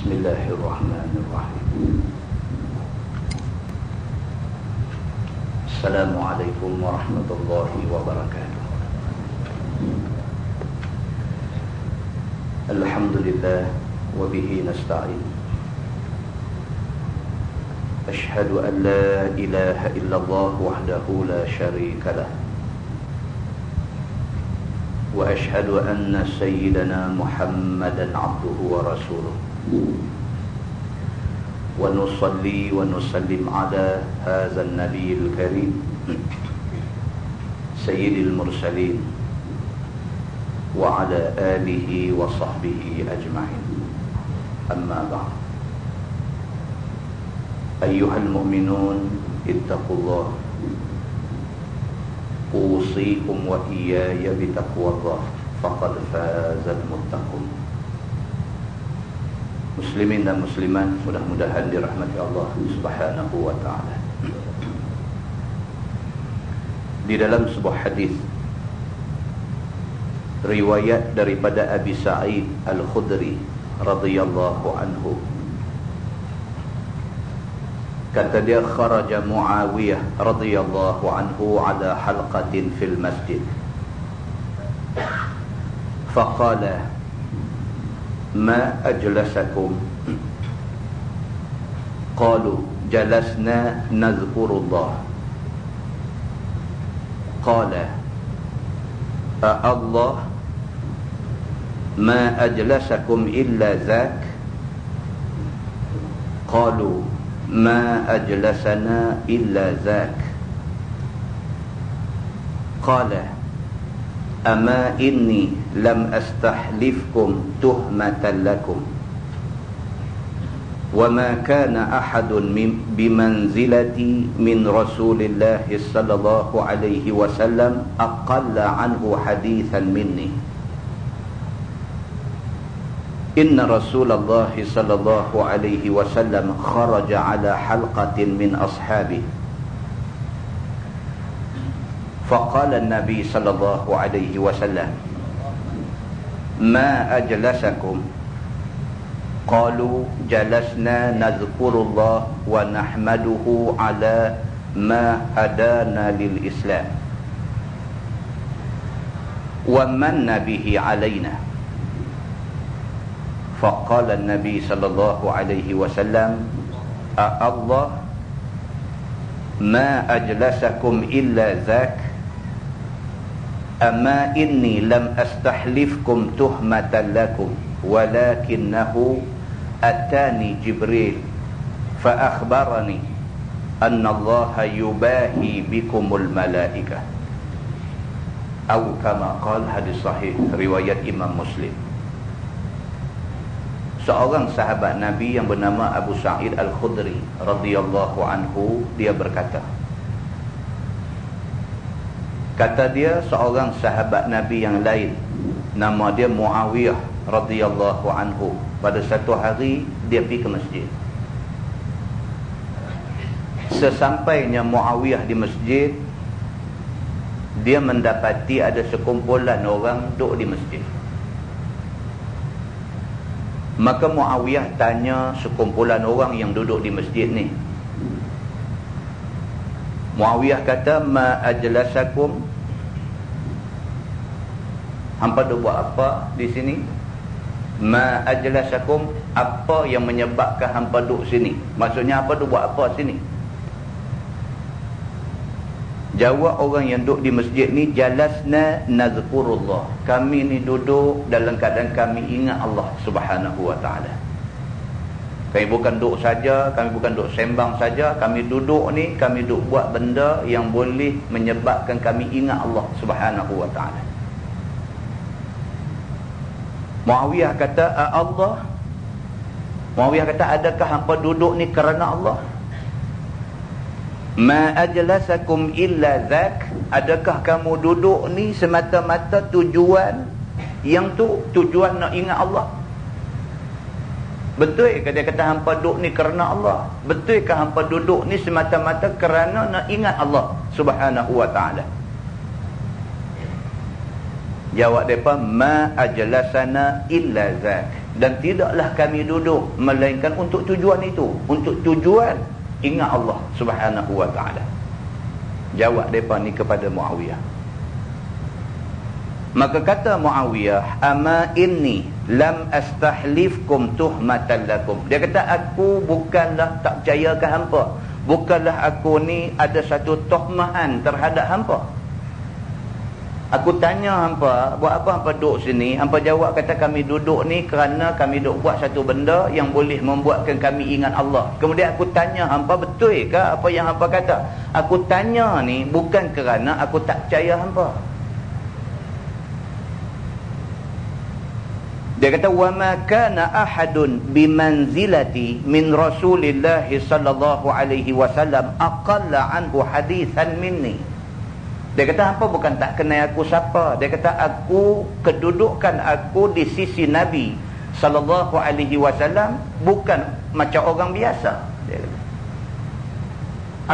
Bismillahirrahmanirrahim. Assalamualaikum warahmatullahi wabarakatuh. Alhamdulillah wa bihi nasta'in. Ashhadu an la ilaha illallah wahdahu la syarika lah. Wa ashhadu anna sayyidana Muhammadan abduhu wa rasuluh. Wa nusalli wa nusallim ala hadzal nabiyil karim sayyidil mursalin wa ala alihi wa sahbihi ajma'in. Amma ba'd. Ayyuhal mu'minun ittaqullah. Usikum wa iyaya bitaqwallah faqad fazal muttaqun. Muslimin dan muslimat, mudah-mudahan dirahmati Allah Subhanahu wa ta'ala. Di dalam sebuah hadis riwayat daripada Abi Sa'id Al-Khudri radhiyallahu anhu, kata dia, kharaja Muawiyah radhiyallahu anhu ala halqatin fil masjid faqala ma ajlasakum, qalu jalasna nazkurullah, qala Allah ma ajlasakum illa zak, qalu ma ajlasana illa zak, qala ama inni lam astahlifkum tuhmatan lakum wa ma kana ahadun bimanzilati min Rasulillah sallallahu alaihi wasallam aqalla anhu hadithan minni. Inna Rasulullah sallallahu alaihi wasallam kharaja ala halqatin min ashabihi فقال النبي صلى الله عليه وسلم ما أجلسكم قالوا جلسنا نذكر الله ونحمده على ما هدانا للإسلام ومن به علينا. فقال النبي صلى الله عليه وسلم الله ما أجلسكم إلا ذاك amma inni lam astahlifkum tuhmatan lakum walakinnahu atani Jibril fa akhbarani anna Allah yubahi bikumul malaikah, atau kama qala. Hadis sahih riwayat Imam Muslim. Seorang sahabat Nabi yang bernama Abu Sa'id Al-Khudri radhiyallahu anhu, dia berkata, kata dia, seorang sahabat Nabi yang lain, nama dia Muawiyah radhiyallahu anhu, pada satu hari dia pergi ke masjid. Sesampainya Muawiyah di masjid, dia mendapati ada sekumpulan orang duduk di masjid. Maka Muawiyah tanya sekumpulan orang yang duduk di masjid ni. Muawiyah kata, ma ajlasakum, hampa duk buat apa di sini? Ma ajlasakum, apa yang menyebabkan hampa duduk sini? Maksudnya apa, duk buat apa sini? Jawab orang yang duduk di masjid ni, jalasna nazkurullah, kami ni duduk dalam keadaan kami ingat Allah Subhanahu wa ta'ala. Kami bukan duduk saja, kami bukan duduk sembang saja, kami duduk ni, kami duduk buat benda yang boleh menyebabkan kami ingat Allah Subhanahu wa ta'ala. Muawiyah kata, Allah, Muawiyah kata, adakah hampa duduk ni kerana Allah? Ma ajlasakum illa zak, adakah kamu duduk ni semata-mata tujuan yang tu, tujuan nak ingat Allah? Betul ke dia kata hampa duduk ni kerana Allah? Betul ke hampa duduk ni semata-mata kerana nak ingat Allah Subhanahu wa ta'ala? Jawab mereka, ma ajlasana illa zak. Dan tidaklah kami duduk melainkan untuk tujuan itu, untuk tujuan ingat Allah Subhanahu wa ta'ala. Jawab mereka ni kepada Muawiyah. Maka kata Muawiyah, ama inni lam astahlifkum tuhmatan lakum. Dia kata, aku bukanlah tak percaya ke hampa, bukanlah aku ni ada satu tuhmahan terhadap hampa. Aku tanya hampa, buat apa hampa duduk sini? Hampa jawab kata kami duduk ni kerana kami duduk buat satu benda yang boleh membuatkan kami ingat Allah. Kemudian aku tanya hampa, betul ke apa yang hampa kata? Aku tanya ni bukan kerana aku tak percaya hampa. Dia kata, wa ma kana ahadun bimanzilati min Rasulillah sallallahu alaihi wasallam aqalla anhu hadithan minni. Dia kata, hampa bukan tak kenal aku siapa. Dia kata, aku, kedudukan aku di sisi Nabi sallallahu alaihi wasallam bukan macam orang biasa. Dia kata,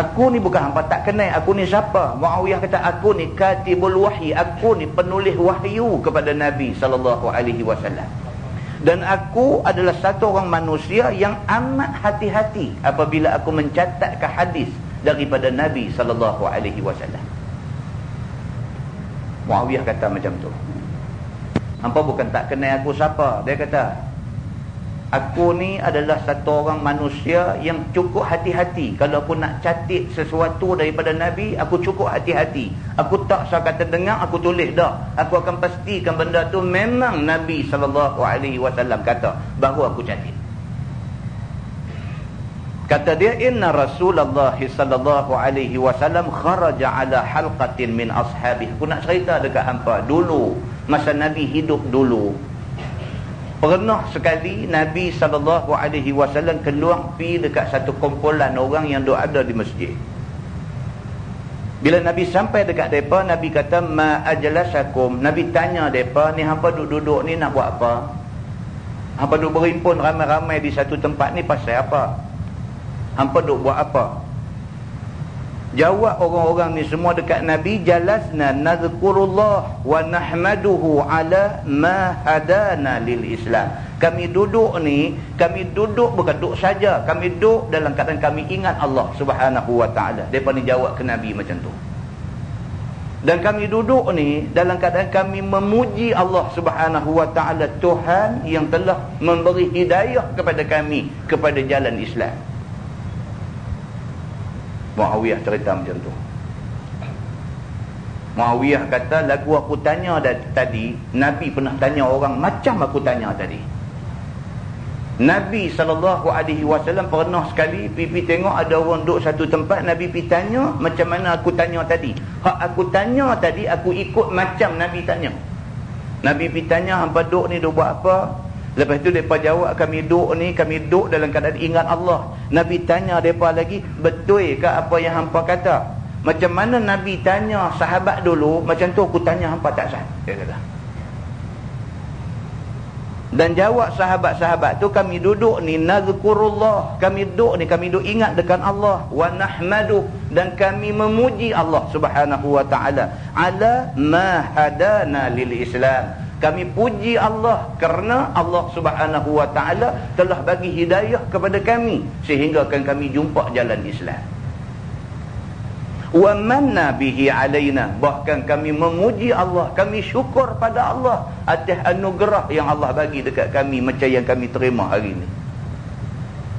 aku ni bukan hampa tak kenal, aku ni siapa? Muawiyah kata, aku ni katibul wahyi, aku ni penulis wahyu kepada Nabi sallallahu alaihi wasallam. Dan aku adalah satu orang manusia yang amat hati-hati apabila aku mencatatkan hadis daripada Nabi sallallahu alaihi wasallam. Muawiyah kata macam tu. Hampa bukan tak kenal aku siapa. Dia kata, aku ni adalah satu orang manusia yang cukup hati-hati. Kalau aku nak catat sesuatu daripada Nabi, aku cukup hati-hati. Aku tak sekadar dengar, aku tulis dah. Aku akan pastikan benda tu memang Nabi SAW kata, baru aku catat. Kata dia, inna Rasulullah sallallahu alaihi wasallam kharaja ala halqatin min ashabih. Aku nak cerita dekat hampa, dulu masa Nabi hidup dulu, pernah sekali Nabi sallallahu alaihi wasallam keluar pi dekat satu kumpulan orang yang duk ada di masjid. Bila Nabi sampai dekat depa, Nabi kata, ma ajlasakum. Nabi tanya depa, ni hampa duduk-duduk ni nak buat apa? Hampa duk berhimpun ramai-ramai di satu tempat ni pasal apa? Hampa duk buat apa? Jawab orang-orang ni semua dekat Nabi, jalasna nazkurullah wa nahmaduhu ala ma hadana lil Islam. Kami duduk ni, kami duduk bukan duduk saja, kami duduk dalam keadaan kami ingat Allah Subhanahu wa ta'ala. Depa ni jawab ke Nabi macam tu. Dan kami duduk ni dalam keadaan kami memuji Allah Subhanahu wa ta'ala, Tuhan yang telah memberi hidayah kepada kami kepada jalan Islam. Muawiyah cerita macam tu. Muawiyah kata, lagu aku tanya tadi, Nabi pernah tanya orang macam aku tanya tadi. Nabi SAW pernah sekali pipi tengok ada orang duduk satu tempat, Nabi pergi tanya macam mana aku tanya tadi. Hak aku tanya tadi, aku ikut macam Nabi tanya. Nabi pergi tanya, hampa duduk ni duduk buat apa? Lepas tu mereka jawab, kami duduk ni, kami duduk dalam keadaan ingat Allah. Nabi tanya mereka lagi, betul ke apa yang hampa kata? Macam mana Nabi tanya sahabat dulu, macam tu aku tanya hampa tak sah. Dia kata. Dan jawab sahabat-sahabat tu, kami duduk ni nazkurullah, kami duduk ni, kami duduk ingat dekat Allah, wa nahmadu, dan kami memuji Allah Subhanahu wa ta'ala ala ma hadana lil Islam. Kami puji Allah kerana Allah Subhanahu wa ta'ala telah bagi hidayah kepada kami sehingga kami jumpa jalan Islam. Wa manna bihi alaina, bahkan kami memuji Allah, kami syukur pada Allah atas anugerah yang Allah bagi dekat kami macam yang kami terima hari ini.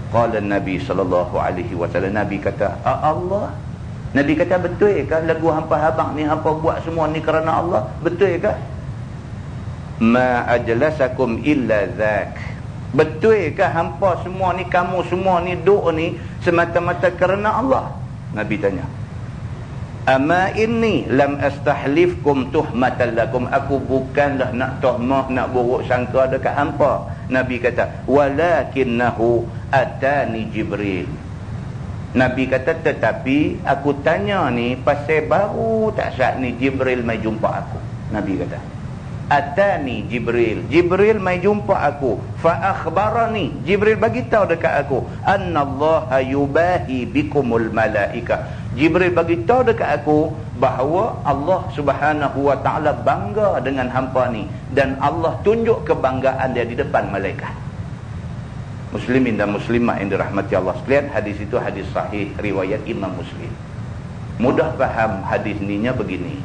Qala Nabi sallallahu alaihi wasallam, Nabi kata, Allah. Nabi kata, betul ke lagu hampa habang ni hampa buat semua ni kerana Allah? Betul ke? Ma ajlasakum illa dhak. Betul ke hampa semua ni, kamu semua ni duduk ni semata-mata kerana Allah? Nabi tanya. Ama inni lam astahlifkum tuhmatan lakum. Aku bukanlah nak tuhmah, nak buruk sangka dekat hampa. Nabi kata, walakinnahu atani Jibril. Nabi kata, tetapi aku tanya ni pasal baru tak saat ni Jibril mai jumpa aku. Nabi kata, atani Jibril. Jibril mai jumpa aku. Fa akhbarani. Jibril bagi tahu dekat aku, annallaha yubahi bikumul malaikah. Jibril bagi tahu dekat aku bahawa Allah Subhanahu wa taala bangga dengan hangpa ni, dan Allah tunjuk kebanggaan dia di depan malaikat. Muslimin dan muslimat yang dirahmati Allah sekalian, hadis itu hadis sahih riwayat Imam Muslim. Mudah faham hadis ninya begini.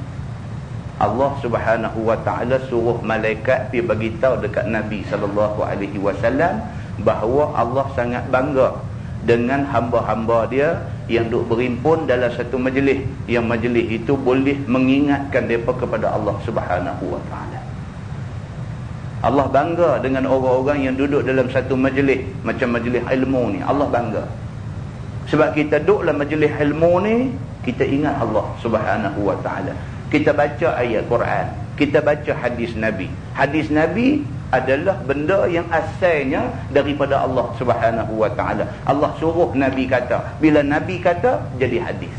Allah Subhanahu wa taala suruh malaikat pi bagi tahu dekat Nabi sallallahu alaihi wasallam bahawa Allah sangat bangga dengan hamba-hamba dia yang duk berimpun dalam satu majlis, yang majlis itu boleh mengingatkan mereka kepada Allah Subhanahu wa taala. Allah bangga dengan orang-orang yang duduk dalam satu majlis, macam majlis ilmu ni. Allah bangga sebab kita duduk dalam majlis ilmu ni, kita ingat Allah Subhanahu wa taala. Kita baca ayat Quran, kita baca hadis Nabi. Hadis Nabi adalah benda yang asalnya daripada Allah Subhanahu wa taala. Allah suruh Nabi kata, bila Nabi kata jadi hadis.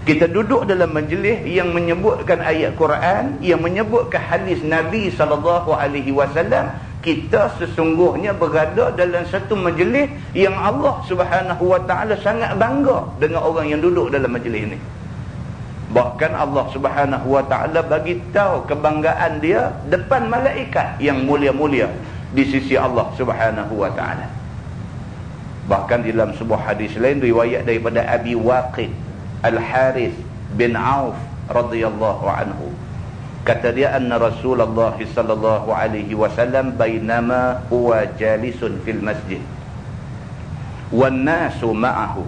Kita duduk dalam majlis yang menyebutkan ayat Quran, yang menyebutkan hadis Nabi sallallahu alaihi wasallam, kita sesungguhnya berada dalam satu majlis yang Allah Subhanahu wa taala sangat bangga dengan orang yang duduk dalam majlis ini. Bahkan Allah Subhanahu wa taala bagi tahu kebanggaan dia depan malaikat yang mulia-mulia di sisi Allah Subhanahu wa taala. Bahkan dalam sebuah hadis lain riwayat daripada Abi Waqid Al-Harith bin Auf radhiyallahu anhu, kata dia anna Rasulullah sallallahu alaihi wasallam bainama huwa jalisun fil masjid wan nasu ma'ahu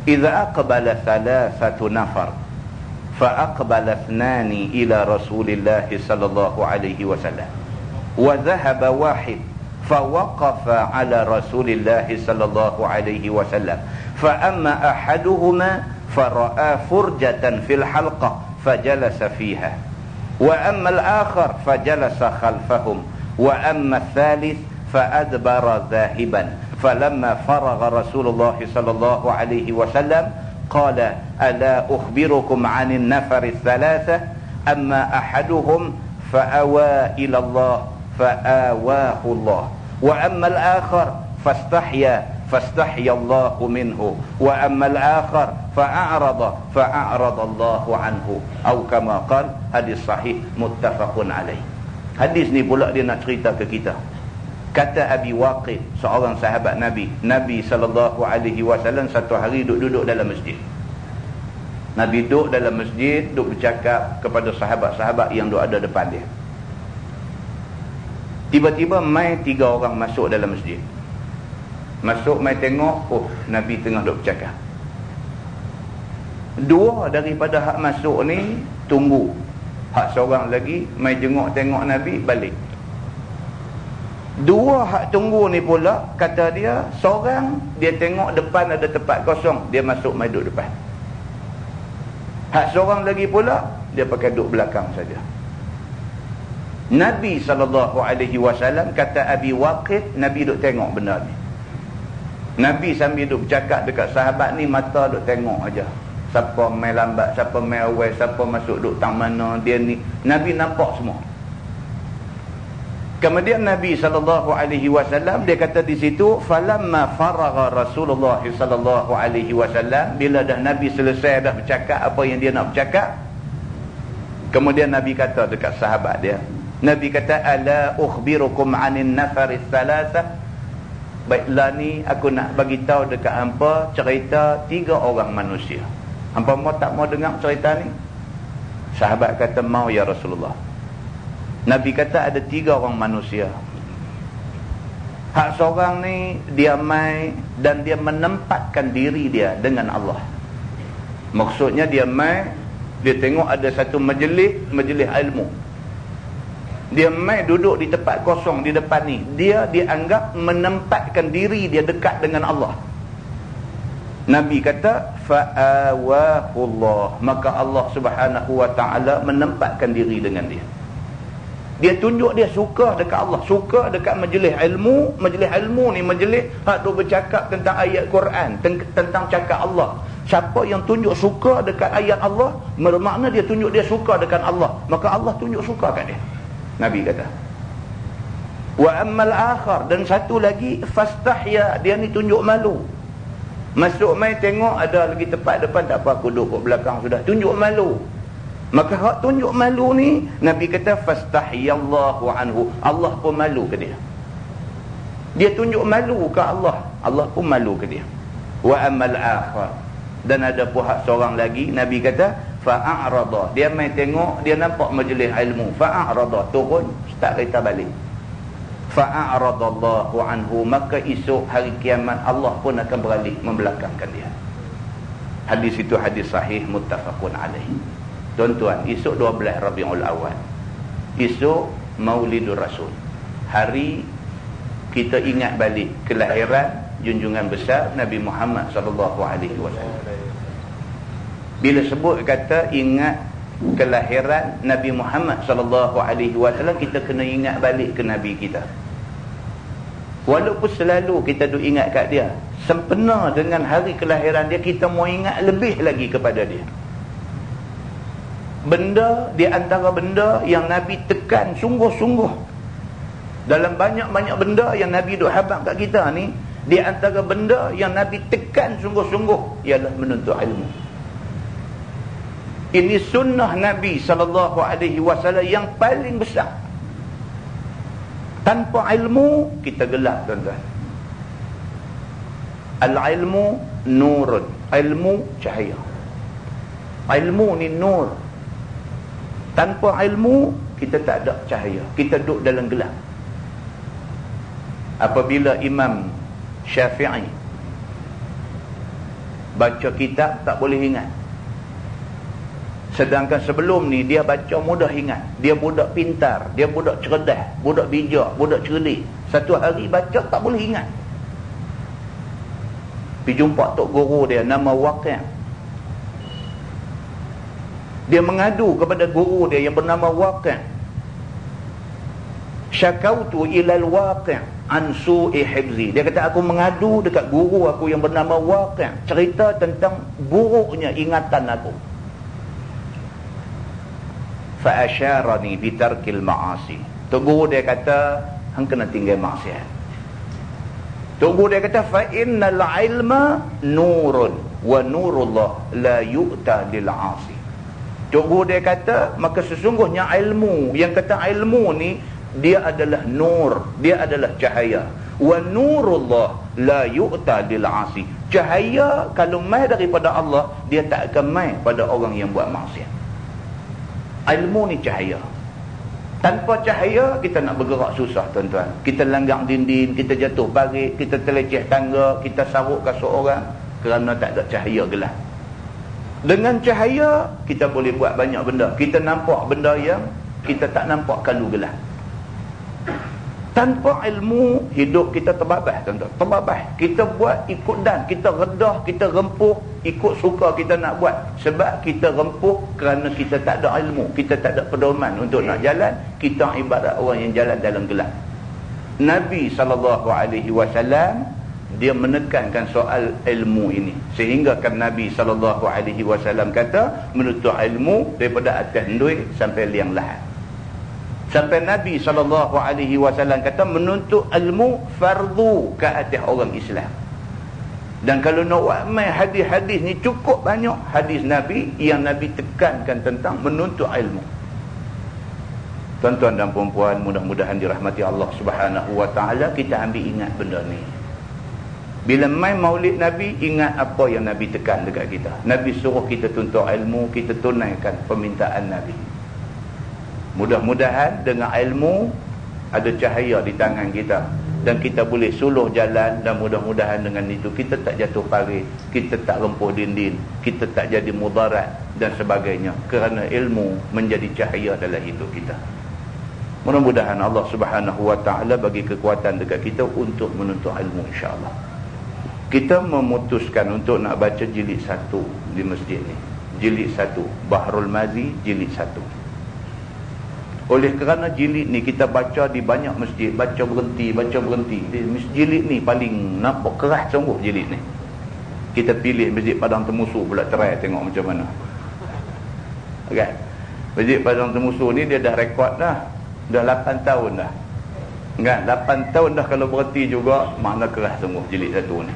idza aqbala thalathatu nafar فأقبل اثنان إلى رسول الله صلى الله عليه وسلم وذهب واحد فوقف على رسول الله صلى الله عليه وسلم فأما أحدهما فرأى فرجة في الحلقة فجلس فيها وأما الآخر فجلس خلفهم وأما الثالث فأدبر ذاهبا فلما فرغ رسول الله صلى الله عليه وسلم قال ألا أخبركم عن النفر الثلاثة أما أحدهم فأوى إلى الله فآواه الله وأما الآخر فاستحيا الله منه وأما الآخر فأعرض الله عنه أو كما قال. Hadis sahih muttafaqun alaih. Hadis ni pula dia nak cerita ke kita. Kata Abi Waqid, seorang sahabat Nabi sallallahu alaihi wasallam, satu hari duduk dalam masjid. Nabi duduk dalam masjid, duduk bercakap kepada sahabat-sahabat yang duduk ada depan dia. Tiba-tiba mai 3 orang masuk dalam masjid. Masuk mai tengok, oh Nabi tengah duduk bercakap. 2 daripada hak masuk ni tunggu. Hak seorang lagi mai jenguk tengok Nabi balik. 2 hak tunggu ni pula, kata dia, seorang dia tengok depan ada tempat kosong, dia masuk mai duduk depan. Hak seorang lagi pula dia pakai duduk belakang saja. Nabi SAW, kata Abi Waqid, Nabi duduk tengok benda ni. Nabi sambil duduk bercakap dekat sahabat ni, mata duduk tengok aja. Siapa main lambat, siapa main awal, siapa masuk duduk tang mana, dia ni. Nabi nampak semua. Kemudian Nabi SAW dia kata di situ, falamma faragha Rasulullah SAW, bila dah Nabi selesai dah bercakap apa yang dia nak bercakap, kemudian Nabi kata dekat sahabat dia, Nabi kata, ala ukhbirukum anin nafaris thalatha, baiklah ni aku nak bagi tahu dekat hangpa cerita 3 orang manusia. Hangpa mau tak mau dengar cerita ni? Sahabat kata, mau ya Rasulullah. Nabi kata ada 3 orang manusia. Hak seorang ni dia mai dan dia menempatkan diri dia dengan Allah. Maksudnya dia mai, dia tengok ada satu majlis ilmu. Dia mai duduk di tempat kosong di depan ni. Dia dianggap menempatkan diri dia dekat dengan Allah. Nabi kata fa'awahullah, maka Allah Subhanahu wa taala menempatkan diri dengan dia. Dia tunjuk dia suka dekat Allah, suka dekat majlis ilmu. Majlis ilmu ni majlis hak duk bercakap tentang ayat Quran, tentang cakap Allah. Siapa yang tunjuk suka dekat ayat Allah, bermakna dia tunjuk dia suka dekat Allah, maka Allah tunjuk suka kat dia. Nabi kata. Wa ammal akhar, dan satu lagi fastahya, dia ni tunjuk malu. Masuk mai tengok ada lagi tempat depan, tak apa aku duduk kat belakang sudah. Tunjuk malu. Maka hak tunjuk malu ni, Nabi kata fastahiyallahu anhu. Allah pun malu ke dia. Dia tunjuk malu ke Allah, Allah pun malu ke dia. Wa amal akhar. Dan ada pihak seorang lagi, Nabi kata fa'arada. Dia mai tengok, dia nampak majlis ilmu. Fa'arada, turun, start kereta balik. Fa'aradallahu anhu. Maka esok hari kiamat Allah pun akan beralih membelakangkan dia. Hadis itu hadis sahih muttafaqun alaih. Tuan-tuan, esok 12 Rabiul Awal, esok Maulidur Rasul, hari kita ingat balik kelahiran junjungan besar Nabi Muhammad sallallahu alaihi wasallam. Bila sebut kata ingat kelahiran Nabi Muhammad sallallahu alaihi wasallam, kita kena ingat balik ke Nabi kita. Walaupun selalu kita duk ingat kat dia, sempena dengan hari kelahiran dia, kita mau ingat lebih lagi kepada dia. Benda, di antara benda yang Nabi tekan sungguh-sungguh, dalam banyak-banyak benda yang Nabi duk habaq kat kita ni, di antara benda yang Nabi tekan sungguh-sungguh ialah menuntut ilmu. Ini sunnah Nabi SAW yang paling besar. Tanpa ilmu, kita gelap, tuan-tuan. Al-ilmu nurun. Ilmu cahaya. Ilmu ni nur. Tanpa ilmu, kita tak ada cahaya. Kita duduk dalam gelap. Apabila Imam Syafi'i baca kitab, tak boleh ingat. Sedangkan sebelum ni dia baca mudah ingat. Dia budak pintar, dia budak cerdas, budak bijak, budak cerdik. Satu hari baca tak boleh ingat. Pergi jumpa tok guru dia nama Waqi'. Dia mengadu kepada guru dia yang bernama Waqi'. Syakautu ilal Waqi' an su'i hifzi. Dia kata aku mengadu dekat guru aku yang bernama Waqi', cerita tentang buruknya ingatan aku. Fa asyarani bi tarkil ma'asi. Tok guru dia kata hang kena tinggal maksiat. Tok guru dia kata fa innal ilma nurun wa nurullah la yu'ta lil 'asi. Tok guru dia kata maka sesungguhnya ilmu, yang kata ilmu ni dia adalah nur, dia adalah cahaya. Wa nurullah la yu'ta lil 'asi. Cahaya kalau mai daripada Allah, dia tak akan mai pada orang yang buat maksiat. Ilmu ni cahaya. Tanpa cahaya, kita nak bergerak susah, tuan-tuan. Kita langgar dinding, kita jatuh parit, kita terleceh tangga, kita saruk kasut orang, kerana tak ada cahaya gelap. Dengan cahaya, kita boleh buat banyak benda. Kita nampak benda yang kita tak nampak kalau gelap. Tanpa ilmu, hidup kita terbabas, tuan-tuan. Terbabas. Kita buat ikut dan. Kita redah, kita rempuh, ikut suka kita nak buat. Sebab kita rempuh kerana kita tak ada ilmu. Kita tak ada pedoman untuk nak jalan. Kita ibarat orang yang jalan dalam gelap. Nabi SAW, dia menekankan soal ilmu ini. Sehingga kan Nabi SAW kata, menuntut ilmu daripada atas duit sampai liang lahat. Sampai Nabi SAW kata menuntut ilmu fardu ke atas orang Islam. Dan kalau nak buat mai hadis-hadis ni cukup banyak hadis Nabi yang Nabi tekankan tentang menuntut ilmu. Tuan-tuan dan puan-puan, mudah-mudahan dirahmati Allah Subhanahu wa taala, kita ambil ingat benda ni. Bila mai Maulid Nabi, ingat apa yang Nabi tekan dekat kita. Nabi suruh kita tuntut ilmu, kita tunaikan permintaan Nabi. Mudah-mudahan dengan ilmu ada cahaya di tangan kita dan kita boleh suluh jalan, dan mudah-mudahan dengan itu kita tak jatuh parit, kita tak rempuh dinding, kita tak jadi mudarat dan sebagainya, kerana ilmu menjadi cahaya dalam hidup kita. Mudah-mudahan Allah Subhanahu wa taala bagi kekuatan dekat kita untuk menuntut ilmu, insya-Allah. Kita memutuskan untuk nak baca jilid 1 di masjid ni. Jilid 1 Bahrul Mazi jilid 1. Oleh kerana jilid ni kita baca di banyak masjid, baca berhenti. Jilid ni paling nampak keras sungguh jilid ni. Kita pilih Masjid Padang Temusu pula, try tengok macam mana. Okay. Masjid Padang Temusu ni dia dah rekod dah 8 tahun dah. Kan? 8 tahun dah kalau berhenti juga, makna keras sungguh jilid 1 ni.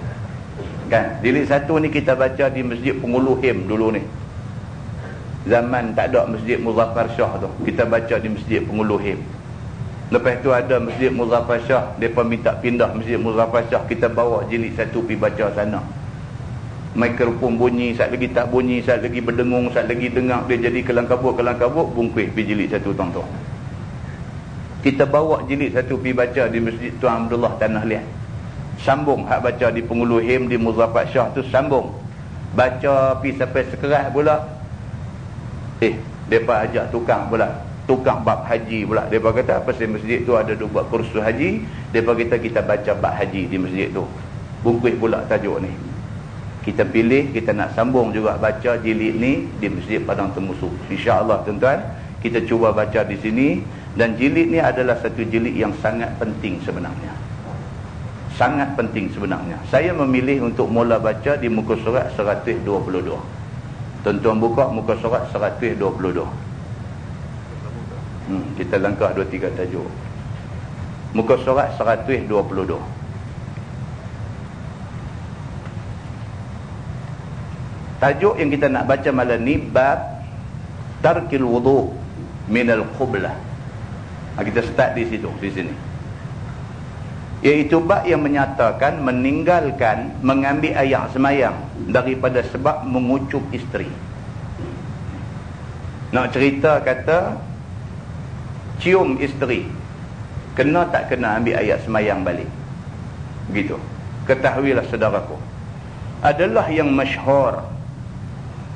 Kan? Jilid 1 ni kita baca di Masjid Penguluhim dulu ni. Zaman tak ada Masjid Muzaffar Shah tu, kita baca di Masjid Penguluhim. Lepas tu ada Masjid Muzaffar Shah, mereka minta pindah Masjid Muzaffar Shah, kita bawa jilid 1 pergi baca sana. Mikrofon bunyi, saat lagi tak bunyi, saat lagi berdengung, saat lagi dengar, dia jadi kelang-kabut, bungkuih pergi jilid 1 tuan-tuan. Kita bawa jilid 1 pergi baca di Masjid Tuan Abdullah Tanah Liat. Sambung hak baca di Penguluhim, di Muzaffar Shah tu sambung. Baca pergi sampai sekeras pula. Mereka ajak tukang pula. Tukang bab haji pula. Mereka kata pasal masjid tu ada buat kursus haji. Mereka kata kita baca bab haji di masjid tu. Bungkus pula tajuk ni. Kita pilih, kita nak sambung juga baca jilid ni di Masjid Padang Temusu. InsyaAllah tuan-tuan, kita cuba baca di sini. Dan jilid ni adalah satu jilid yang sangat penting sebenarnya. Sangat penting sebenarnya. Saya memilih untuk mula baca di muka surat 122. Tuan-tuan buka muka surat 122. Kita langkah 2-3 tajuk. Muka surat 122. Tajuk yang kita nak baca malam ni, bab tarkil wudu minal qublah. Kita start di situ, di sini. Iaitu bab yang menyatakan meninggalkan mengambil air semayang daripada sebab mengucup isteri. Nak cerita kata cium isteri, kena tak kena ambil air semayang balik? Begitu. Ketahuilah saudaraku, adalah yang masyhur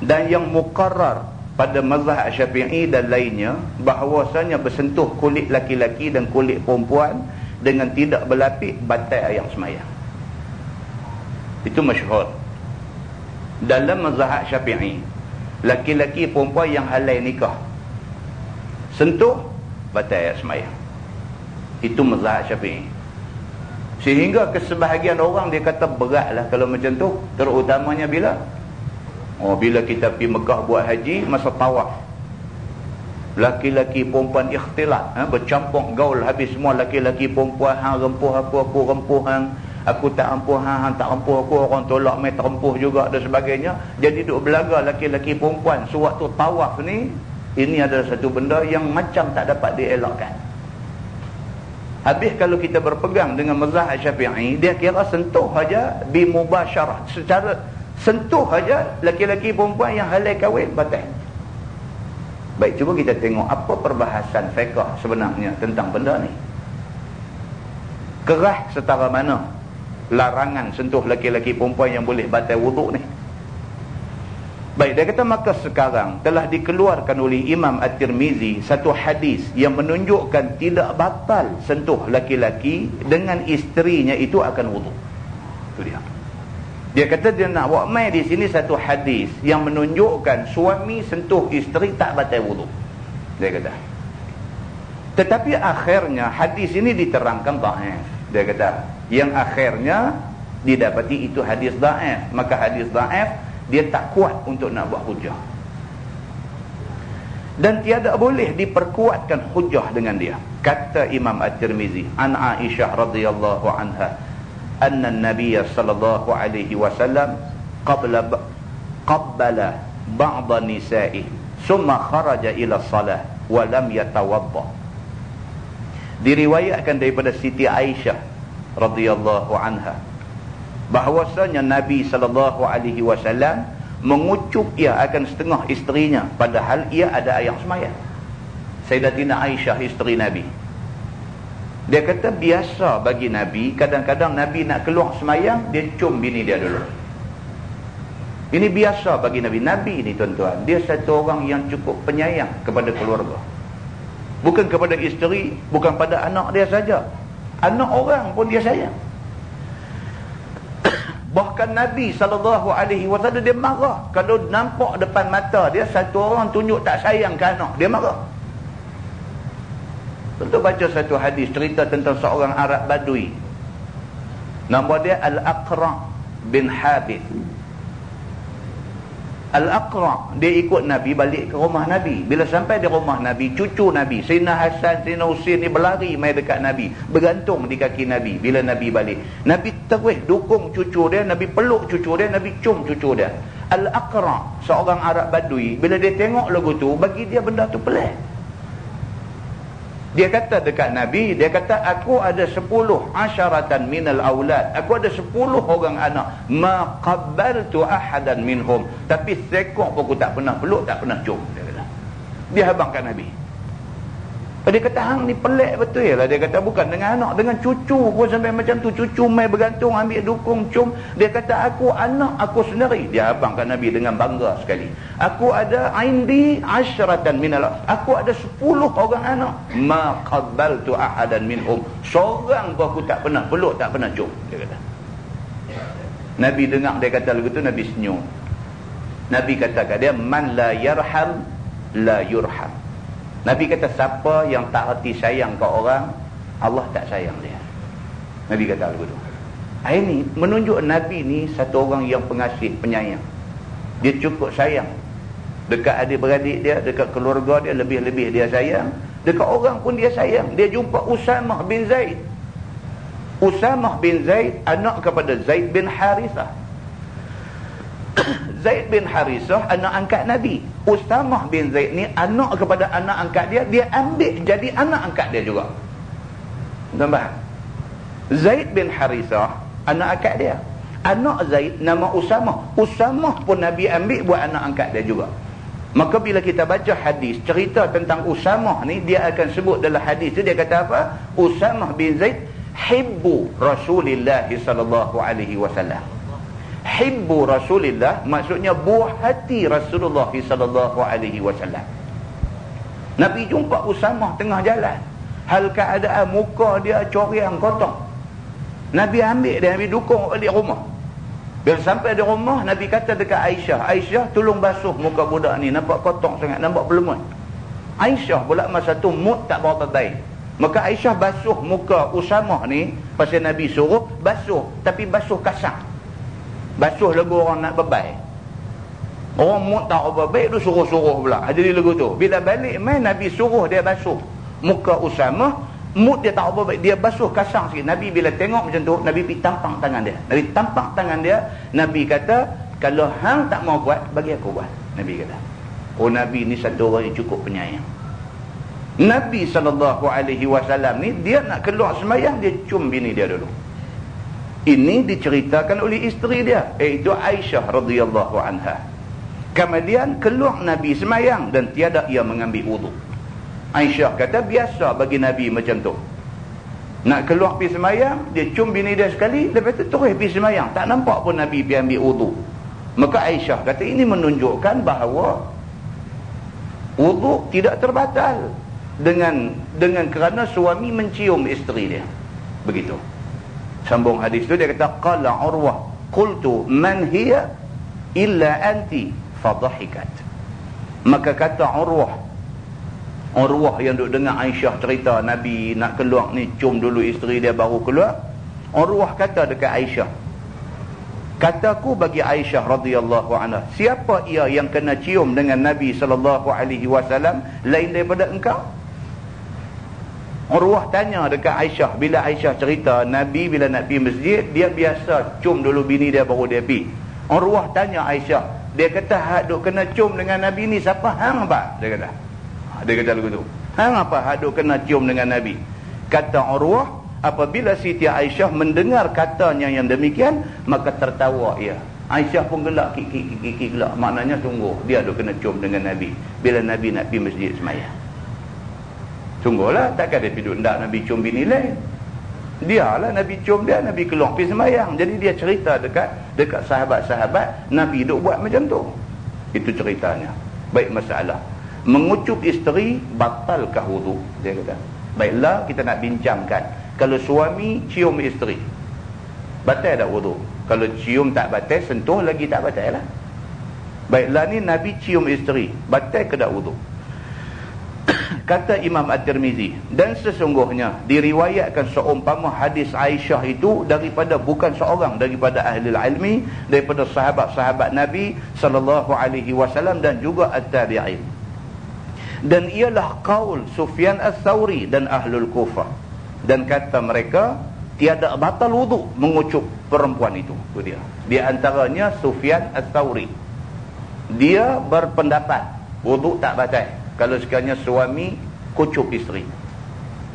dan yang muqarrar pada mazhab Syafi'i dan lainnya, bahawasanya bersentuh kulit laki-laki dan kulit perempuan dengan tidak berlapik batal air semayang. Itu masyhur dalam mazhab Syafi'i. Laki-laki perempuan yang halal nikah, sentuh batal air semayang. Itu mazhab Syafi'i. Sehingga kesebahagian orang dia kata beratlah kalau macam tu, terutamanya bila bila kita pergi Mekah buat haji, masa tawaf, laki-laki perempuan ikhtilat, bercampur gaul habis semua, laki-laki perempuan, hang rempuh aku rempuh hang, aku tak rempuh hang tak rempuh aku, orang tolak mai terempuh juga dan sebagainya. Jadi duk belaga laki-laki perempuan sewaktu tawaf ni. Ini adalah satu benda yang macam tak dapat dielakkan. Habis kalau kita berpegang dengan mazhab Syafi'i, dia kira sentuh saja bi mubasyarah, secara sentuh saja laki-laki perempuan yang halal kahwin batal. Baik, cuba kita tengok apa perbahasan fiqh sebenarnya tentang benda ni. Keras setara mana larangan sentuh laki-laki perempuan yang boleh batal wuduk ni. Baik, dia kata maka sekarang telah dikeluarkan oleh Imam At-Tirmizi satu hadis yang menunjukkan tidak batal sentuh laki-laki dengan isterinya itu akan wuduk. Itu dia. Dia kata dia nak buat mai di sini satu hadis yang menunjukkan suami sentuh isteri tak batal wuduk. Dia kata. Tetapi akhirnya hadis ini diterangkan dhaif. Dia kata yang akhirnya didapati itu hadis dhaif. Maka hadis dhaif dia tak kuat untuk nak buat hujah. Dan tiada boleh diperkuatkan hujah dengan dia. Kata Imam At-Tirmizi, an Aisyah radhiyallahu anha, anna an-nabiy sallallahu alaihi wasallam qabbala ba'd nisa'i thumma kharaja ila salah wa lam yatawadda. Diriwayatkan daripada Siti Aisyah radhiyallahu anha bahwasanya Nabi sallallahu alaihi wasallam mengucup ia akan setengah isterinya padahal ia ada air semayang. Sayyidatina Aisyah isteri Nabi, dia kata biasa bagi Nabi, kadang-kadang Nabi nak keluar semayang, dia cium bini dia dulu. Ini biasa bagi Nabi. Nabi ni tuan-tuan, dia satu orang yang cukup penyayang kepada keluarga. Bukan kepada isteri, bukan pada anak dia saja. Anak orang pun dia sayang. Bahkan Nabi SAW dia marah kalau nampak depan mata dia satu orang tunjuk tak sayang ke anak, dia marah. Tentu baca satu hadis cerita tentang seorang Arab Badui. Nama dia Al-Aqra' bin Habib. Al-Aqra' dia ikut Nabi balik ke rumah Nabi. Bila sampai di rumah Nabi, cucu Nabi Sayyidina Hasan, Sayyidina Husain ni berlari mai dekat Nabi, bergantung di kaki Nabi. Bila Nabi balik, Nabi terus dukung cucu dia, Nabi peluk cucu dia, Nabi cium cucu dia. Al-Aqra' seorang Arab Badui, bila dia tengok lagu tu, bagi dia benda tu pelik. Dia kata dekat Nabi, dia kata, aku ada 10 asyaratan minal aulad, aku ada 10 orang anak, ma qabbaltu ahadan minhum, tapi seekor pun aku tak pernah peluk, tak pernah cium. Dia kata, dia habangkan Nabi. Dia kata, hang ni pelik betul lah. Dia kata, bukan dengan anak, dengan cucu pun sampai macam tu. Cucu mai bergantung, ambil dukung, cium. Dia kata, aku anak aku sendiri. Dia habangkan Nabi dengan bangga sekali. Aku ada indi asyratan minal, aku ada 10 orang anak, ma qabbaltu ahadan minhum, seorang pun aku tak pernah peluk, tak pernah cium. Dia kata. Nabi dengar dia kata lagu tu, Nabi senyum. Nabi kata kat dia, man la yarham la yurham. Nabi kata, siapa yang tak reti sayang ke orang, Allah tak sayang dia. Nabi kata lagu tu. Ini menunjuk Nabi ni satu orang yang pengasih, penyayang. Dia cukup sayang dekat adik-beradik dia, dekat keluarga dia, lebih-lebih dia sayang. Dekat orang pun dia sayang. Dia jumpa Usamah bin Zaid. Usamah bin Zaid anak kepada Zaid bin Harithah. Zaid bin Harithah anak angkat Nabi. Usamah bin Zaid ni anak kepada anak angkat dia, dia ambil jadi anak angkat dia juga. Nampak? Zaid bin Harithah anak angkat dia. Anak Zaid nama Usamah. Usamah pun Nabi ambil buat anak angkat dia juga. Maka bila kita baca hadis cerita tentang Usamah ni, dia akan sebut dalam hadis tu, dia kata apa? Usamah bin Zaid hibbu Rasulillah sallallahu alaihi wasallam. Hibbu Rasulillah maksudnya buah hati Rasulullah sallallahu alaihi wasallam. Nabi jumpa Usamah tengah jalan, hal keadaan muka dia coriang kotor. Nabi ambil dia, Nabi dukung balik rumah. Bila sampai di rumah, Nabi kata dekat Aisyah, Aisyah tolong basuh muka budak ni, nampak kotor sangat, nampak berlemut. Aisyah pula masa tu mood tak berapa baik. Maka Aisyah basuh muka Usamah ni, pasal Nabi suruh basuh, tapi basuh kasar. Basuh lagu orang nak bebai. Orang mood tak apa baik tu suruh-suruh pula. Jadi lagu tu. Bila balik main, Nabi suruh dia basuh muka Usamah. Mood dia tak apa baik, dia basuh kasar sikit. Nabi bila tengok macam tu, Nabi pergi tampang tangan dia. Nabi tampang tangan dia. Nabi kata, kalau hang tak mau buat, bagi aku buat. Nabi kata. Oh, Nabi ni satu orang yang cukup penyayang. Nabi SAW ni, dia nak keluar sembahyang, dia cium bini dia dulu. Ini diceritakan oleh isteri dia, iaitu Aisyah radhiyallahu anha. Kemudian keluar Nabi sembahyang dan tiada ia mengambil wuduk. Aisyah kata biasa bagi Nabi macam tu. Nak keluar pergi sembahyang, dia cium bini dia sekali, lepas tu terus pergi sembahyang. Tak nampak pun Nabi pergi ambil wuduk. Maka Aisyah kata ini menunjukkan bahawa wuduk tidak terbatal dengan kerana suami mencium isteri dia. Begitu. Sambung hadis tu, dia kata qala Urwah qultu man hiya illa anti fadhahikat. Maka kata Urwah yang duk dengar Aisyah cerita Nabi nak keluar ni, cium dulu isteri dia baru keluar. Urwah kata dekat Aisyah, kataku bagi Aisyah radhiyallahu anha, siapa ia yang kena cium dengan Nabi sallallahu alaihi wasallam lain daripada engkau? Urwah tanya dekat Aisyah, bila Aisyah cerita Nabi bila nak pergi masjid, dia biasa cium dulu bini dia baru dia pergi. Urwah tanya Aisyah, dia kata hak duk kena cium dengan Nabi ni siapa? Hang apa? Dia kata lagu tu, hang apa hak duk kena cium dengan Nabi? Kata Urwah, apabila Siti Aisyah mendengar katanya yang demikian, maka tertawa ia. Aisyah pun gelak, kiki gelak, maknanya sungguh dia duk kena cium dengan Nabi bila Nabi nak pergi masjid sembahyang. Sungguhlah, takkan dia duduk ndak Nabi cium bini lain. Dialah Nabi cium dia, Nabi keluar pergi sembahyang. Jadi dia cerita dekat sahabat-sahabat, Nabi duk buat macam tu. Itu ceritanya. Baik, masalah mengucup isteri batalkah wudu? Dia kata, baiklah kita nak bincangkan. Kalau suami cium isteri, batal tak wudu? Kalau cium tak batal, sentuh lagi tak batal lah. Baiklah, ni Nabi cium isteri, batal ke tak wudu? Kata Imam At-Tirmizi, dan sesungguhnya diriwayatkan seumpama hadis Aisyah itu daripada bukan seorang daripada ahli ilmi, daripada sahabat-sahabat Nabi sallallahu alaihi wasallam dan juga at-tabi'in. Dan ialah qaul Sufyan Ats-Tsauri dan Ahlul Kufah. Dan kata mereka, tiada batal wuduk mengucup perempuan itu. Itu dia. Di antaranya Sufyan Ats-Tsauri. Dia berpendapat wuduk tak batal kalau sekiranya suami kucup isteri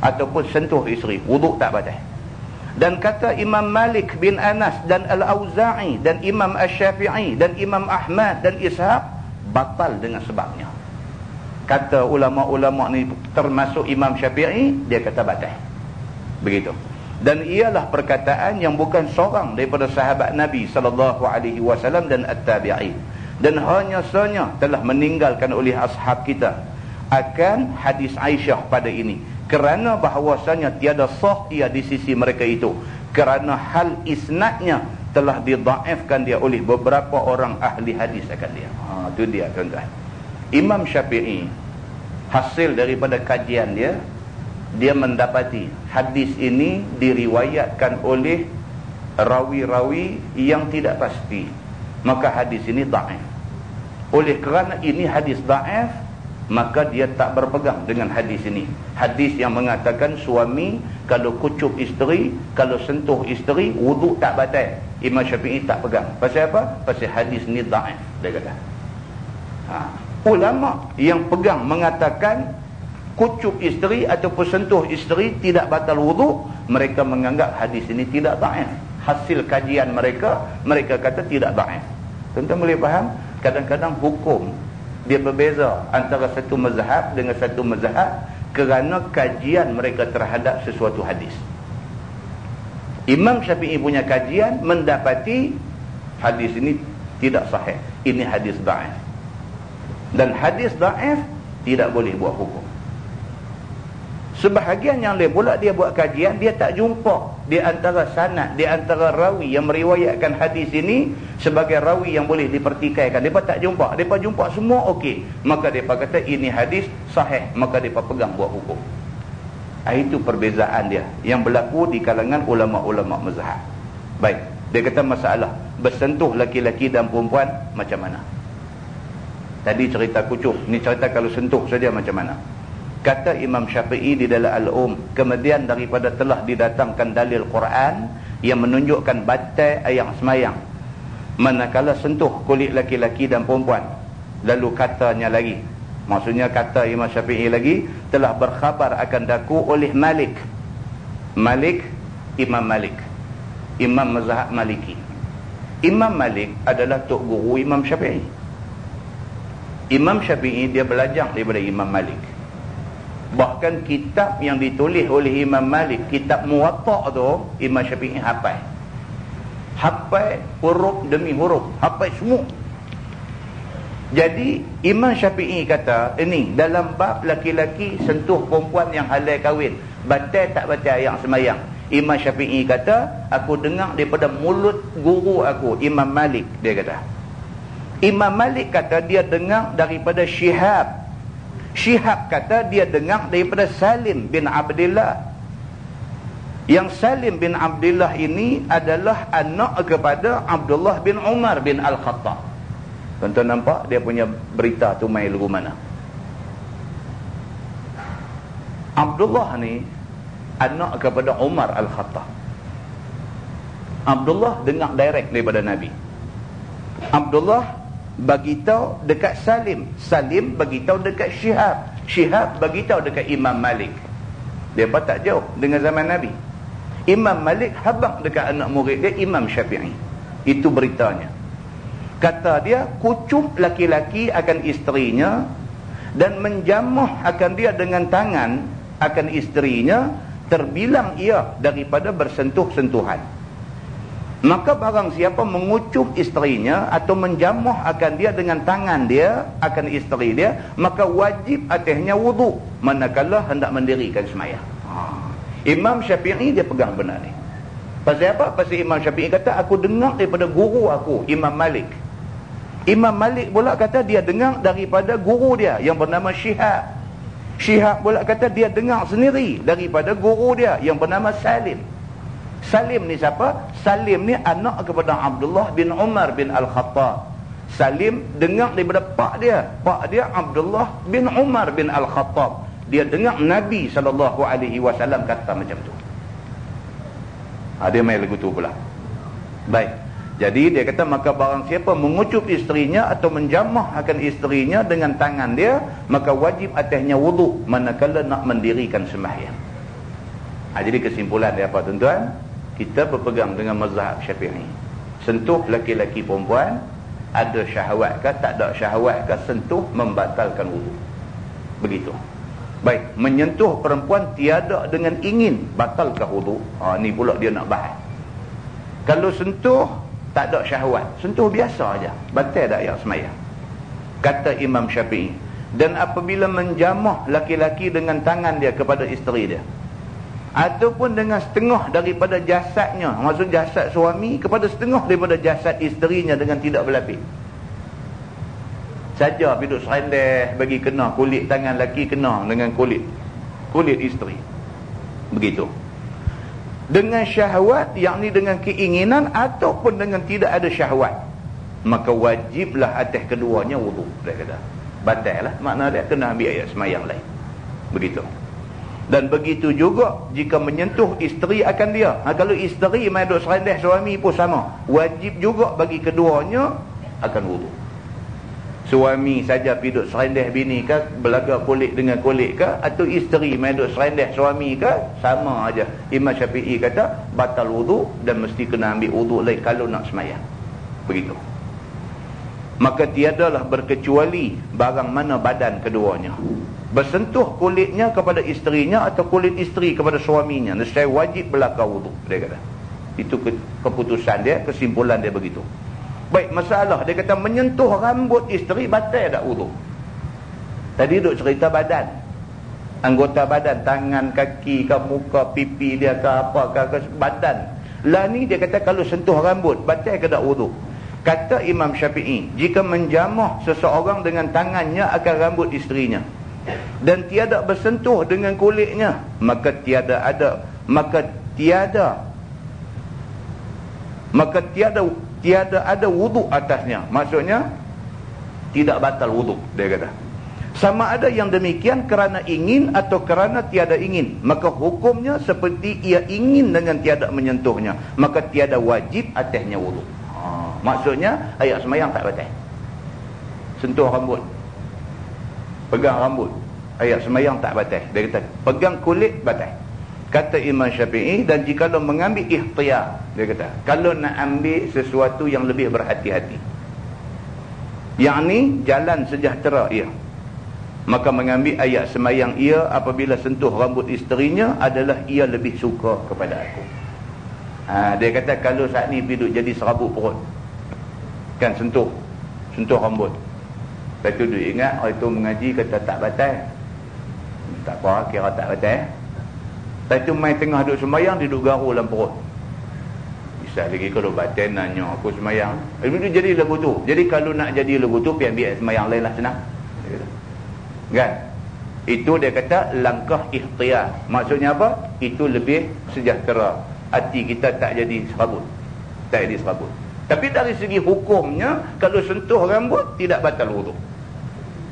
ataupun sentuh isteri, wuduk tak batal. Dan kata Imam Malik bin Anas dan Al-Auza'i dan Imam Asy-Syafi'i dan Imam Ahmad dan Ishaq, batal dengan sebabnya. Kata ulama-ulama ni termasuk Imam Syafi'i, dia kata batal. Begitu. Dan ialah perkataan yang bukan seorang daripada sahabat Nabi sallallahu alaihi wasallam dan at-tabi'in. Dan hanya sahaja telah meninggalkan oleh ashab kita akan hadis Aisyah pada ini, kerana bahawasanya tiada sah ia di sisi mereka itu, kerana hal isnadnya telah didhaifkan dia oleh beberapa orang ahli hadis akan dia. Itu dia tuan-tuan. Imam Syafi'i, hasil daripada kajian dia, dia mendapati hadis ini diriwayatkan oleh rawi-rawi yang tidak pasti, maka hadis ini dhaif. Oleh kerana ini hadis dhaif, maka dia tak berpegang dengan hadis ini. Hadis yang mengatakan suami kalau kucup isteri, kalau sentuh isteri, wuduk tak batal. Imam Syafi'i tak pegang. Pasal apa? Pasal hadis ni dhaif, dia kata. Ulama yang pegang mengatakan kucup isteri ataupun sentuh isteri tidak batal wuduk, mereka menganggap hadis ini tidak dhaif. Hasil kajian mereka, mereka kata tidak dhaif. Tuan-tuan boleh faham? Kadang-kadang hukum dia berbeza antara satu mazhab dengan satu mazhab kerana kajian mereka terhadap sesuatu hadis. Imam Syafi'i punya kajian mendapati hadis ini tidak sahih. Ini hadis dhaif. Dan hadis dhaif tidak boleh buat hukum. Sebahagian yang lain pula dia buat kajian, dia tak jumpa di antara sanad, di antara rawi yang meriwayatkan hadis ini sebagai rawi yang boleh dipertikaikan. Mereka tak jumpa. Mereka jumpa semua okey. Maka mereka kata ini hadis sahih. Maka mereka pegang buat hukum. Itu perbezaan dia yang berlaku di kalangan ulama-ulama mazhab. Baik. Dia kata masalah bersentuh laki-laki dan perempuan macam mana? Tadi cerita kucup. Ni cerita kalau sentuh saja macam mana? Kata Imam Syafi'i di dalam kemudian daripada telah didatangkan dalil Quran yang menunjukkan batal ayat semayang manakala sentuh kulit laki-laki dan perempuan. Lalu katanya lagi, maksudnya kata Imam Syafi'i lagi, telah berkhabar akan daku oleh Malik, Imam Malik, Imam mazhab Maliki. Imam Malik adalah tok guru Imam Syafi'i. Imam Syafi'i dia belajar daripada Imam Malik. Bahkan kitab yang ditulis oleh Imam Malik, kitab Muwatta' tu, Imam Syafi'i hafal. Hafal huruf demi huruf, hafal semua. Jadi Imam Syafi'i kata, ini dalam bab laki-laki sentuh perempuan yang halal kahwin, batal tak batal yang semayang. Imam Syafi'i kata, aku dengar daripada mulut guru aku, Imam Malik, dia kata. Imam Malik kata dia dengar daripada Syihab. Syihab kata dia dengar daripada Salim bin Abdullah. Yang Salim bin Abdullah ini adalah anak kepada Abdullah bin Umar bin Al-Khattab. Tuan-tuan nampak dia punya berita tu main lagu mana? Abdullah ni anak kepada Umar Al-Khattab. Abdullah dengar direct daripada Nabi. Abdullah bagitahu dekat Salim, Salim bagitahu dekat Syihab, Syihab bagitahu dekat Imam Malik. Dia tak jauh dengan zaman Nabi. Imam Malik habaq dekat anak murid dia Imam Syafi'i. Itu beritanya. Kata dia, kucup laki-laki akan isterinya dan menjamuh akan dia dengan tangan akan isterinya, terbilang ia daripada bersentuh-sentuhan. Maka barang siapa mengucup isterinya atau menjamuh akan dia dengan tangan dia akan isteri dia, maka wajib atasnya wuduk manakala hendak mendirikan sembahyang. Imam Syafi'i dia pegang benar ni. Pasal apa? Pasal Imam Syafi'i kata, aku dengar daripada guru aku, Imam Malik. Imam Malik pula kata dia dengar daripada guru dia yang bernama Syihab. Syihab pula kata dia dengar sendiri daripada guru dia yang bernama Salim. Salim ni siapa? Salim ni anak kepada Abdullah bin Umar bin Al-Khattab. Salim dengar daripada pak dia. Pak dia Abdullah bin Umar bin Al-Khattab. Dia dengar Nabi SAW kata macam tu. Dia main lagu tu pula. Baik. Jadi dia kata maka barang siapa mengucup isterinya atau menjamah akan isterinya dengan tangan dia, maka wajib atasnya wudu manakala nak mendirikan sembahyang. Jadi kesimpulan dia apa tuan-tuan? Kita berpegang dengan mazhab Syafi'i. Sentuh laki-laki perempuan, ada syahwat ke tak ada syahwat ke, sentuh membatalkan wudu. Begitu. Baik, menyentuh perempuan tiada dengan ingin, batalkah wudu? Ni pula dia nak bahas. Kalau sentuh tak ada syahwat, sentuh biasa aja, batal tak ayat semayang, kata Imam Syafi'i. Dan apabila menjamah laki-laki dengan tangan dia kepada isteri dia, ataupun dengan setengah daripada jasadnya, maksud jasad suami kepada setengah daripada jasad isterinya dengan tidak berlapis saja, duduk serendeh bagi kena kulit tangan laki kena dengan kulit isteri, begitu. Dengan syahwat, yakni dengan keinginan ataupun dengan tidak ada syahwat, maka wajiblah atas keduanya wudu. Dia kata batal lah, makna dia kena ambil ayat semayang lain, begitu. Dan begitu juga jika menyentuh isteri akan dia. Kalau isteri main duk serendeh suami pun sama, wajib juga bagi keduanya akan wudu. Suami saja pergi duk serendeh bini ke, belaga kulit dengan kulit ke, atau isteri main duk serendeh suami ke, sama aja. Imam Syafi'i kata batal wudu dan mesti kena ambil wudu lain kalau nak semayang, begitu. Maka tiadalah berkecuali barang mana badan keduanya bersentuh kulitnya kepada isterinya atau kulit isteri kepada suaminya, nescaya wajib belaka wudu. Dia kata itu keputusan dia, kesimpulan dia begitu. Baik, masalah dia kata menyentuh rambut isteri batal tak wudu? Tadi duk cerita badan, anggota badan, tangan, kaki ke, muka, pipi dia ke, apa ke badan. Lah ni dia kata kalau sentuh rambut batal ke tak wudu? Kata Imam Syafi'i, jika menjamah seseorang dengan tangannya akan rambut isterinya dan tiada bersentuh dengan kulitnya, maka tiada ada wudu atasnya. Maksudnya tidak batal wudu, dia kata. Sama ada yang demikian kerana ingin atau kerana tiada ingin, maka hukumnya seperti ia ingin dengan tiada menyentuhnya, maka tiada wajib atasnya wudu. Maksudnya ayat semayang tak batal. Sentuh rambut, pegang rambut, ayat semayang tak batal. Dia kata pegang kulit batal, kata Imam Syafi'i. Dan jikalau mengambil ikhtiar, dia kata kalau nak ambil sesuatu yang lebih berhati-hati, yakni jalan sejahtera ia, maka mengambil ayat semayang ia apabila sentuh rambut isterinya adalah ia lebih suka kepada aku. Dia kata kalau saat ni pergi duduk jadi serabut perut kan, sentuh rambut, lepas tu dia ingat itu mengaji kata tak batal, tak apa, kira tak batal. Lepas tu main tengah duduk sembahyang, dia duduk garu dalam perut. Bisa lagi kalau batal nanya aku sembahyang. Itu jadi lagu tu. Jadi kalau nak jadi lagu tu, pergi ambil sembahyang lain lah, senang kan. Itu dia kata langkah ikhtiar. Maksudnya apa? Itu lebih sejahtera, hati kita tak jadi serabut, tak jadi serabut. Tapi dari segi hukumnya, kalau sentuh rambut tidak batal wudu.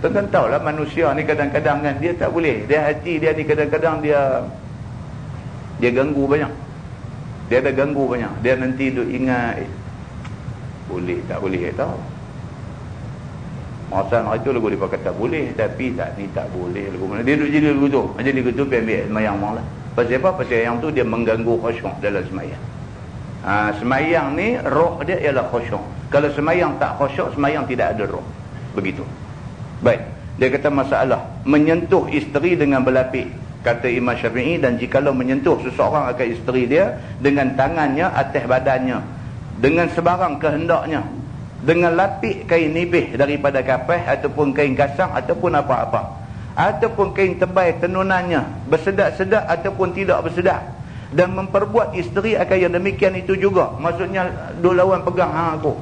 Tuan-tuan tahulah manusia ni kadang-kadang kan dia tak boleh, dia hati dia ni kadang-kadang dia ganggu banyak. Dia ada ganggu banyak. Dia nanti duk ingat boleh tak boleh tahu. Masa hari tu lagu dia kata boleh tapi tak ni tak boleh lagu mana. Dia duk jadi lagu tu. Jadi lagu tu pergi ambil semayang malah. Pasal apa? Pasal yang tu dia mengganggu khusyuk dalam semayang. Semayang ni roh dia ialah khusyuk. Kalau semayang tak khusyuk, semayang tidak ada roh. Begitu. Baik. Dia kata masalah menyentuh isteri dengan berlapis, kata Imam Syafi'i. Dan jikalau menyentuh seseorang akan isteri dia dengan tangannya atas badannya dengan sebarang kehendaknya, dengan lapik kain nipis daripada kapas ataupun kain kasang ataupun apa-apa, ataupun kain tebal tenunannya, bersedak-sedak ataupun tidak bersedak, dan memperbuat isteri akan yang demikian itu juga. Maksudnya dua lawan pegang aku,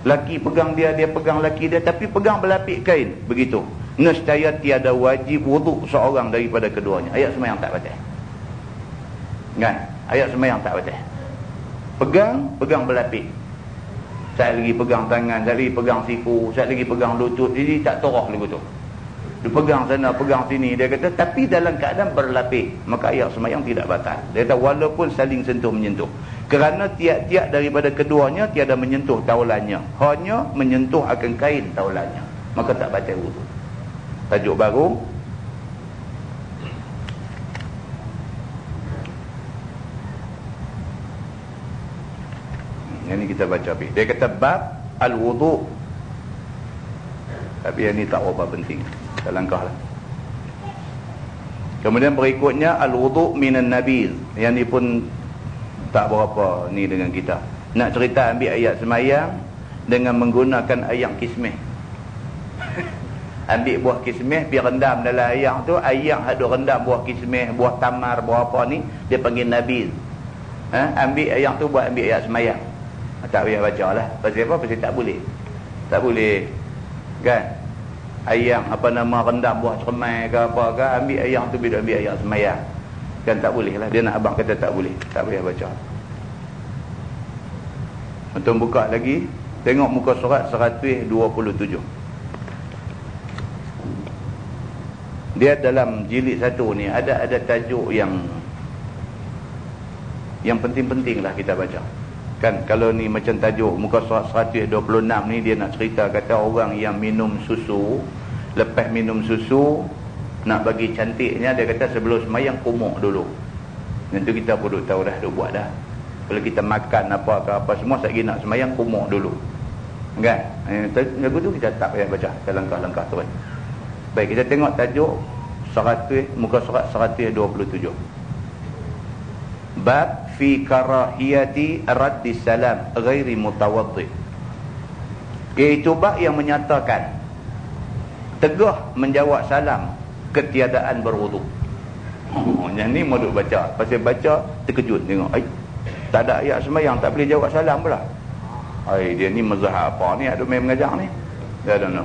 laki pegang dia, dia pegang laki dia, tapi pegang berlapik kain, begitu. nescaya tiada wajib wuduk seorang daripada keduanya. Ayat sembahyang tak batal. Kan? Ayat sembahyang tak batal. Pegang berlapis. Saya lagi pegang tangan, saya lagi pegang siku, saya lagi pegang lutut. Jadi tak torah lagu tu. Dia pegang sana, pegang sini. Dia kata, tapi dalam keadaan berlapis, maka ayat sembahyang tidak batal. Dia kata, walaupun saling sentuh menyentuh. Kerana tiap-tiap daripada keduanya tiada menyentuh taulannya. Hanya menyentuh akan kain taulannya. Maka tak batal wudu. Tajuk baru. Yang ni kita baca habis. Dia kata bab al-wudu. Tapi yang ni tak apa penting. Kita langkahlah. Kemudian berikutnya al-wudu minan nabiz. Yang ni pun tak berapa ni dengan kita. Nak cerita ambil ayat semayang dengan menggunakan ayam kismih. Ambil buah kismih, pergi rendam dalam ayam tu. Ayam ada rendam buah kismih, buah tamar, buah apa ni, dia panggil nabiz. Ambil ayam tu buat ambil ayat semayang. Tak payah baca lah. Pasal apa? Pasal tak boleh. Tak boleh. Kan? Ayam apa nama rendam buah cermai ke apa ke, ambil ayam tu bila ambil ayam semayang. Kan tak boleh lah. Dia nak abang kata tak boleh. Tak payah baca. Untuk buka lagi, tengok muka surat 127. Dia dalam jilid 1 ni ada tajuk yang penting-penting lah kita baca. Kan kalau ni macam tajuk muka surat 126 ni, dia nak cerita kata orang yang minum susu, lepas minum susu nak bagi cantiknya, dia kata sebelum semayang kumuk dulu. Nanti kita pun tahu dah, duk buat dah. Kalau kita makan apa semua, sekali nak semayang kumuk dulu. Kan? Lagu tu kita tak payah baca, kita langkah-langkah terus. Baik, kita tengok tajuk muka surat 127. Bab fi karahiyati raddi salam ghairi mutawaddi. Iaitu bab yang menyatakan tegah menjawab salam ketiadaan berwuduk. Yang ni mau duk baca. Pasal baca terkejut tengok. Tak ada ayat sembahyang tak boleh jawab salam pula. Dia ni mazhab apa ni? Ada main mengajar ni.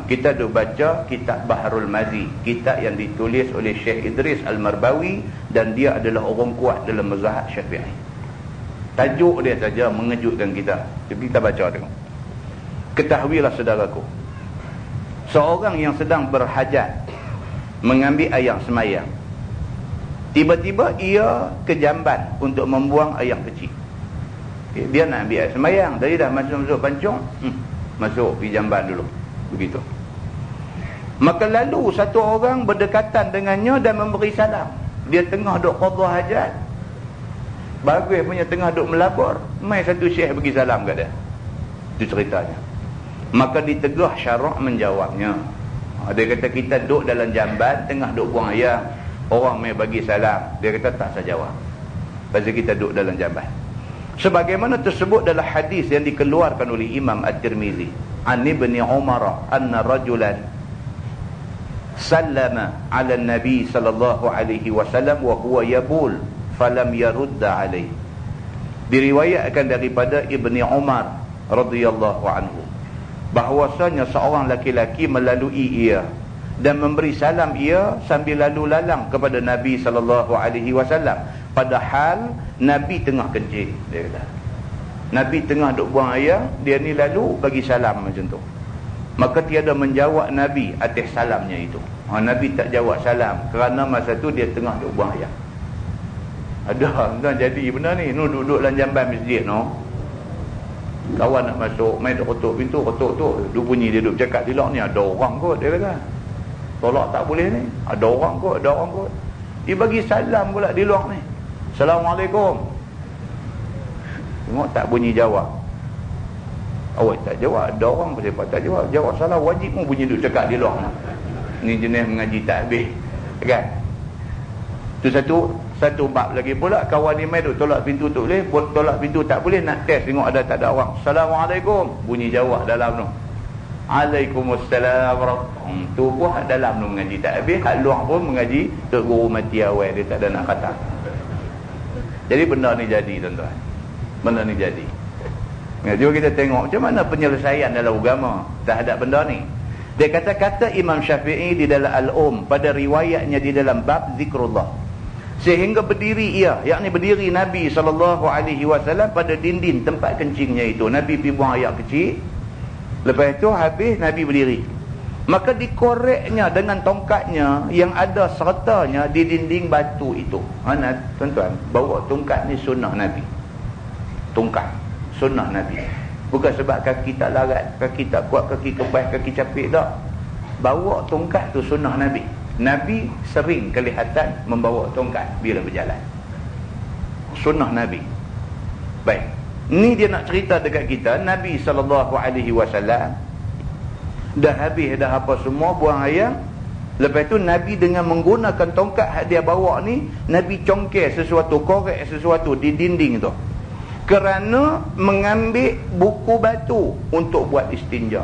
Kita duk baca kitab Baharul Mazi, kitab yang ditulis oleh Syekh Idris Al-Marbawi, dan dia adalah orang kuat dalam mazhab Syafi'i. Tajuk dia saja mengejutkan kita. Jadi kita baca tengok. Ketahuilah saudaraku, seorang yang sedang berhajat mengambil air semayang, tiba-tiba ia ke jamban untuk membuang air kecil. Dia nak ambil air semayang, tadi dah masuk pancung, masuk pergi jamban dulu. Begitu. Maka lalu satu orang berdekatan dengannya dan memberi salam. Dia tengah duk qadha hajat, bagus punya tengah duk melapor, mai satu syekh bagi salam kat dia. Itu ceritanya. Maka ditegah syarak menjawabnya. Dia kata kita duk dalam jamban tengah duk buang air, orang mai bagi salam, dia kata tak saya jawab. Pasal kita duk dalam jamban. Sebagaimana tersebut dalam hadis yang dikeluarkan oleh Imam At-Tirmizi, an Ibn Umar anna rajulan sallama ala Nabi sallallahu alaihi wasallam wa huwa yabul falam yarudda alaihi. Diriwayatkan daripada Ibn Umar radhiyallahu anhu bahwasanya seorang laki-laki melalui ia dan memberi salam ia sambil lalu lalang kepada Nabi sallallahu alaihi wasallam, padahal Nabi tengah kencing. Dia kata Nabi tengah duk buang air, dia ni lalu bagi salam macam tu. Maka tiada menjawab Nabi atas salamnya itu. Nabi tak jawab salam kerana masa tu dia tengah duk buang air. Ada jadi benda ni. Duduk dalam jamban masjid kawan nak masuk, main duk ketuk pintu, ketuk tu duk bunyi, dia duk cakap di luar ni ada orang kot, dia kata tolak tak boleh ni, ada orang kot. Dia bagi salam pula di luar ni, Assalamualaikum. Tengok tak bunyi jawab. Awak tak jawab, ada orang pasal tak jawab. Jawab salah wajib pun bunyi duk cakap di luar ni. Jenis mengaji tak habis, kan? Tu satu bab lagi pula, kawan ni main duk tolak pintu tu boleh, tolak pintu tak boleh, nak test tengok ada tak ada orang. Assalamualaikum, bunyi jawab dalam tu. Waalaikumsalam warahmatullahi. Tu buah dalam tu mengaji tak habis, kat luar pun mengaji tok guru mati awal, dia tak ada nak kata. Jadi benda ni jadi tuan-tuan. Benda ni jadi. Jom kita tengok macam mana penyelesaian dalam agama terhadap benda ni. Dia kata Imam Syafi'i di dalam Al-Um pada riwayatnya di dalam bab zikrullah, sehingga berdiri ia, yakni berdiri Nabi SAW pada dinding tempat kencingnya itu. Nabi pergi buang air kecil, lepas itu habis Nabi berdiri, maka dikoreknya dengan tongkatnya yang ada sertanya di dinding batu itu. Tuan-tuan, bawa tongkat ni sunnah Nabi. Tongkat sunnah Nabi. Bukan sebab kaki tak larat, kaki tak kuat, kaki kebas, kaki capek, tak. Bawa tongkat tu sunnah Nabi. Nabi sering kelihatan membawa tongkat bila berjalan. Sunnah Nabi. Baik, ni dia nak cerita dekat kita, Nabi SAW dah habis dah apa semua buang air. Lepas tu Nabi dengan menggunakan tongkat yang dia bawa ni, Nabi congkel sesuatu, korek sesuatu di dinding tu, kerana mengambil buku batu untuk buat istinja.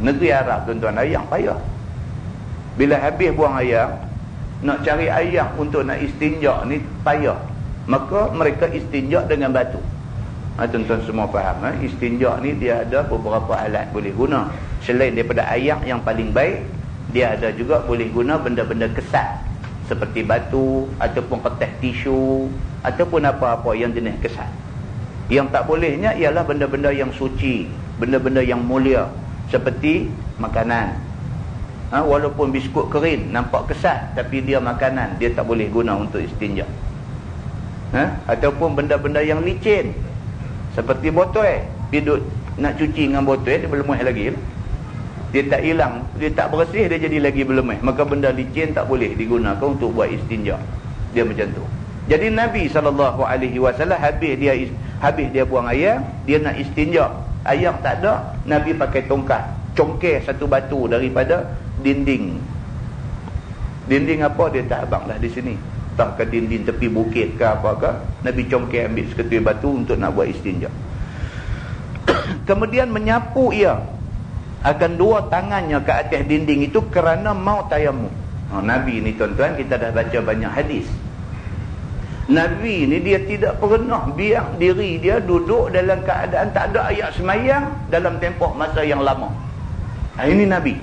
Negeri Arab, tuan-tuan, ayam payah. Bila habis buang air, nak cari air untuk nak istinja ni payah. Maka mereka istinja dengan batu. Tuan-tuan semua faham, istinja ni dia ada beberapa alat boleh guna. Selain daripada air yang paling baik, dia ada juga boleh guna benda-benda kesat, seperti batu, ataupun kertas tisu, ataupun apa-apa yang jenis kesat. Yang tak bolehnya ialah benda-benda yang suci, benda-benda yang mulia, seperti makanan. Walaupun biskut kering nampak kesat, tapi dia makanan, dia tak boleh guna untuk istinja. Ataupun benda-benda yang licin, seperti botol. Dia nak cuci dengan botol, dia berlemah lagi. Dia tak hilang, dia tak bersih, dia jadi lagi berlemah. Maka benda licin tak boleh digunakan untuk buat istinja. Dia macam tu. Jadi Nabi SAW habis dia buang air, dia nak istinja, air tak ada, Nabi pakai tongkat, congkel satu batu daripada dinding. Dinding apa dia tak abang lah di sini, tak ke dinding tepi bukit ke apa ke, Nabi congkel ambil seketul batu untuk nak buat istinja. Kemudian menyapu ia akan dua tangannya ke atas dinding itu kerana mau tayamum. Nabi ni, tuan-tuan, kita dah baca banyak hadis. Nabi ni dia tidak pernah biar diri dia duduk dalam keadaan tak ada ayat semayang dalam tempoh masa yang lama. Ini Nabi.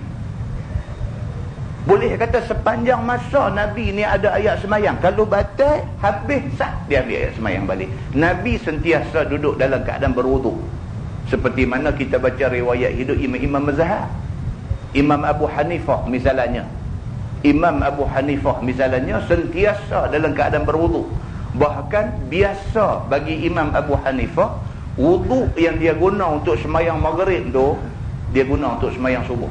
Boleh kata sepanjang masa Nabi ni ada ayat semayang, kalau batal habis sah dia ambil ayat semayang balik. Nabi sentiasa duduk dalam keadaan berwuduk, seperti mana kita baca riwayat hidup imam-imam mazhab. Imam Abu Hanifah misalnya, Imam Abu Hanifah misalnya sentiasa dalam keadaan berwuduk. Bahkan biasa bagi Imam Abu Hanifah, wuduk yang dia guna untuk semayang maghrib tu, dia guna untuk semayang subuh.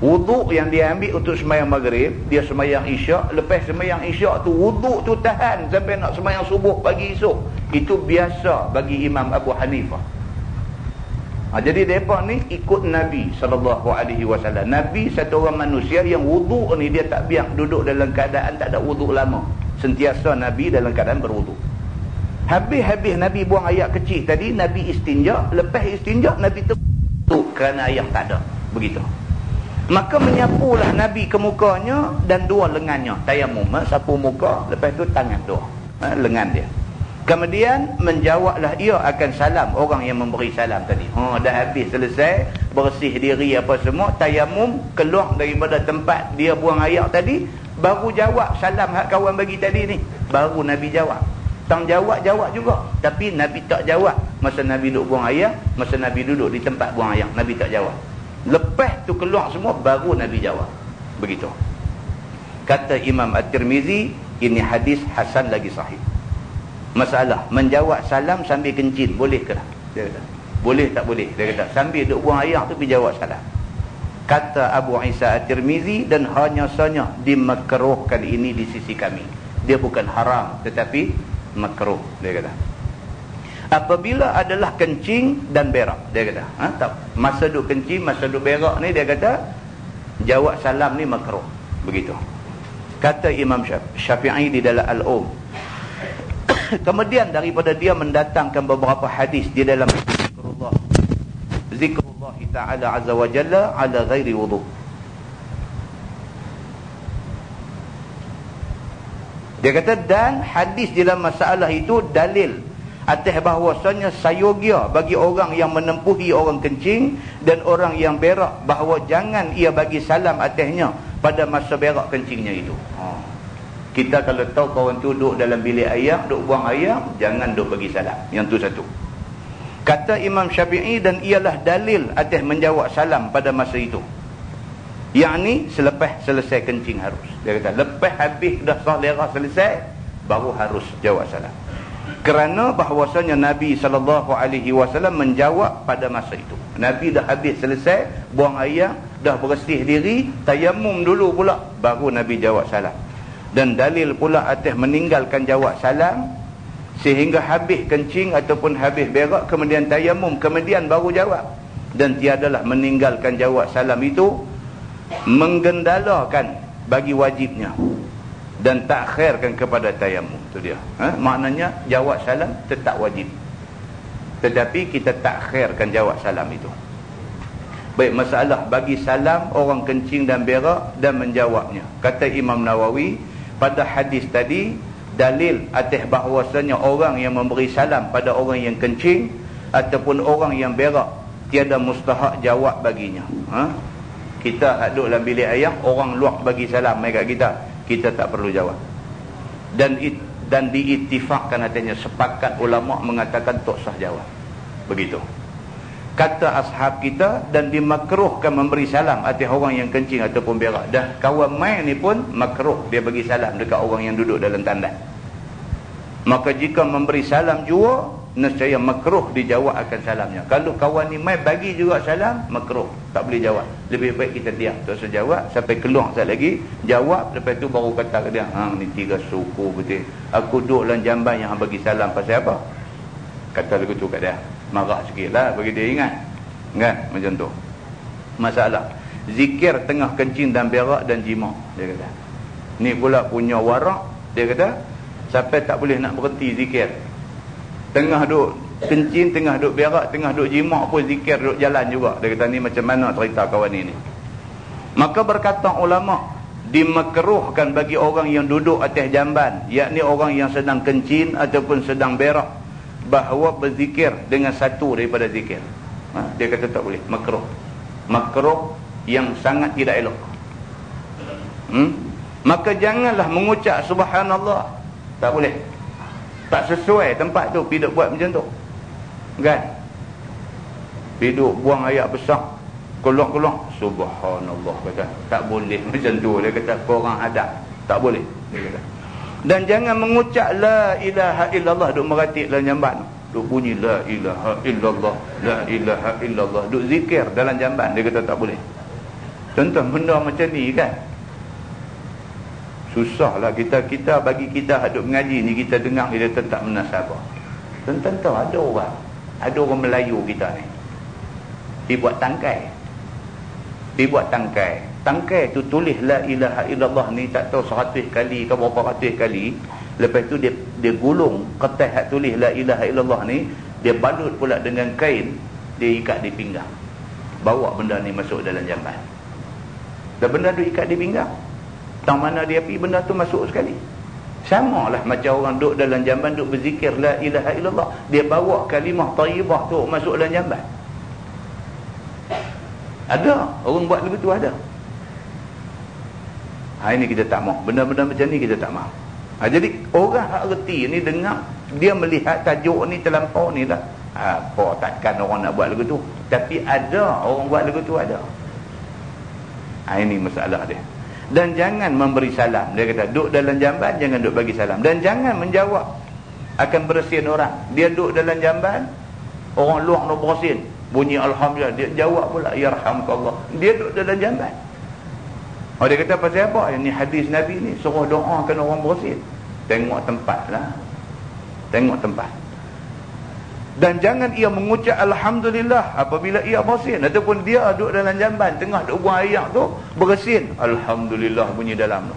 Wuduk yang dia ambil untuk semayang maghrib, dia semayang isyak. Lepas semayang isyak tu, wuduk tu tahan sampai nak semayang subuh pagi esok. Itu biasa bagi Imam Abu Hanifah. Jadi mereka ni ikut Nabi SAW. Nabi satu orang manusia yang wuduk ni dia tak biar duduk dalam keadaan tak ada wuduk lama. Sentiasa Nabi dalam keadaan berwuduk. Habis-habis Nabi buang air kecil tadi, Nabi istinja. Lepas istinja, Nabi terwuduk kerana air tak ada. Begitu. Maka menyapulah Nabi ke mukanya dan dua lengannya. Tayamum, sapu muka, lepas tu tangan dua, lengan dia. Kemudian menjawablah ia akan salam orang yang memberi salam tadi. Dah habis selesai bersih diri apa semua, tayamum, keluar daripada tempat dia buang air tadi, baru jawab salam hak kawan bagi tadi ni. Baru Nabi jawab. Tang jawab juga, tapi Nabi tak jawab masa Nabi duduk buang air, masa Nabi duduk di tempat buang air, Nabi tak jawab. Lepas tu keluar semua, baru Nabi jawab. Begitu. Kata Imam At-Tirmizi, ini hadis hasan lagi sahih. Masalah menjawab salam sambil kencing, boleh ke? Dia kata boleh tak boleh? Dia kata sambil duk buang air tu pergi jawab salam. Kata Abu Isa At-Tirmizi, dan hanya saja dimakruhkan ini di sisi kami. Dia bukan haram tetapi makruh, dia kata. Apabila adalah kencing dan berak, dia kata tak, masa duk kencing, masa duk berak ni, dia kata jawab salam ni makruh. Begitu kata Imam Syafi'i di dalam Al-Um. Kemudian daripada dia mendatangkan beberapa hadis di dalam zikrullah ta'ala azza wa jalla ala ghairi wudu. Dia kata dan hadis dalam masalah itu dalil atas bahawasanya sayogia bagi orang yang menempuhi orang kencing dan orang yang berak, bahawa jangan ia bagi salam atasnya pada masa berak kencingnya itu. Kita kalau tahu kawan tu duduk dalam bilik ayam, duduk buang ayam, jangan duduk bagi salam. Yang tu satu. Kata Imam Syafi'i, dan ialah dalil atas menjawab salam pada masa itu. Yang ni selepas selesai kencing harus. Dia kata lepas habis dah selera selesai baru harus jawab salam. Kerana bahawasanya Nabi SAW menjawab pada masa itu. Nabi dah habis selesai buang air, dah bersih diri, tayamum dulu pula baru Nabi jawab salam. Dan dalil pula atas meninggalkan jawab salam sehingga habis kencing ataupun habis berak kemudian tayamum kemudian baru jawab. Dan tiadalah meninggalkan jawab salam itu menggendalakan bagi wajibnya dan takhirkan kepada tayamum. Itu dia. Maknanya jawab salam tetap wajib, tetapi kita takhirkan jawab salam itu. Baik, masalah bagi salam orang kencing dan berak dan menjawabnya. Kata Imam Nawawi, pada hadis tadi dalil atas bahawasanya orang yang memberi salam pada orang yang kencing ataupun orang yang berak tiada mustahak jawab baginya. Kita duduk dalam bilik ayam, orang luar bagi salam mai kat kita, kita tak perlu jawab. Dan diittifaqkan atasnya, sepakat ulama mengatakan tak sah jawab. Begitu kata ashab kita. Dan dimakruhkan memberi salam atas orang yang kencing ataupun berak. Dah kawan mai ni pun makruh dia bagi salam dekat orang yang duduk dalam tandas. Maka jika memberi salam juga, nescaya makruh dijawab akan salamnya. Kalau kawan ni mai bagi juga salam, makruh, tak boleh jawab. Lebih baik kita diam, tak usah jawab sampai keluar sekali lagi, jawab, lepas tu baru kata ke dia, ni 3 suku betul. Aku duduk dalam jamban yang bagi salam pasal apa? Kata lagu tu kat dia. Marah sikit lah bagi dia ingat. Kan? Macam tu. Masalah zikir tengah kencing dan berak dan jima, dia kata. Ni pula punya warak, dia kata sampai tak boleh nak berhenti zikir. Tengah duk kencing, tengah duk berak, tengah duk jimak pun zikir duk jalan juga. Dia kata ni macam mana cerita kawan ni. Maka berkata ulama, dimakruhkan bagi orang yang duduk atas jamban, yakni orang yang sedang kencing ataupun sedang berak, bahawa berzikir dengan satu daripada zikir. Dia kata tak boleh, makruh. Makruh yang sangat tidak elok. Maka janganlah mengucap subhanallah. Tak boleh. Tak sesuai tempat tu pergi buat macam tu. Kan? Pergi buang air besar, keluar-keluar subhanallah, kata tak boleh macam tu. Dia kata korang adab, tak boleh, dia kata. Dan jangan mengucap la ilaha illallah duk meratik dalam jamban, duk bunyi la ilaha illallah, la ilaha illallah, duk zikir dalam jamban. Dia kata tak boleh. Contoh benda macam ni kan, susahlah kita bagi kita duk mengaji ni, kita dengar kita tetap menasabah. Tentu ada orang Melayu kita ni dia buat tangkai. Tangkai tu tulis la ilaha illallah ni tak tahu 100 kali ke berapa ratus kali. Lepas tu dia gulung kertas hak tulis la ilaha illallah ni, dia balut pula dengan kain, dia ikat di pinggang. Bawa benda ni masuk dalam jamban. Dan benda tu ikat di pinggang. Tang mana dia pergi benda tu masuk sekali. Samalah macam orang duduk dalam jamban duduk berzikir la ilaha illallah, dia bawa kalimah thayyibah tu masuk dalam jamban. Ada orang buat begitu, ada. Ini kita tak mahu. Benda-benda macam ni kita tak mahu. Jadi orang hak reti ni dengar, dia melihat tajuk ni terlampau ni lah. Apa takkan orang nak buat begitu. Tapi ada orang buat begitu, ada. Ini masalah dia. Dan jangan memberi salam. Dia kata duduk dalam jamban jangan duduk bagi salam. Dan jangan menjawab akan bersin orang. Dia duduk dalam jamban, orang luar nak bersin, bunyi alhamdulillah, dia jawab pula yarhamkallah, dia duduk dalam jamban. Dia kata pasal apa? Ini hadis Nabi ni suruh doakan orang bersin. Tengok tempat lah, tengok tempat. Dan jangan ia mengucap alhamdulillah apabila ia bersin, ataupun dia duduk dalam jamban tengah duduk buang air tu bersin, alhamdulillah bunyi dalam tu.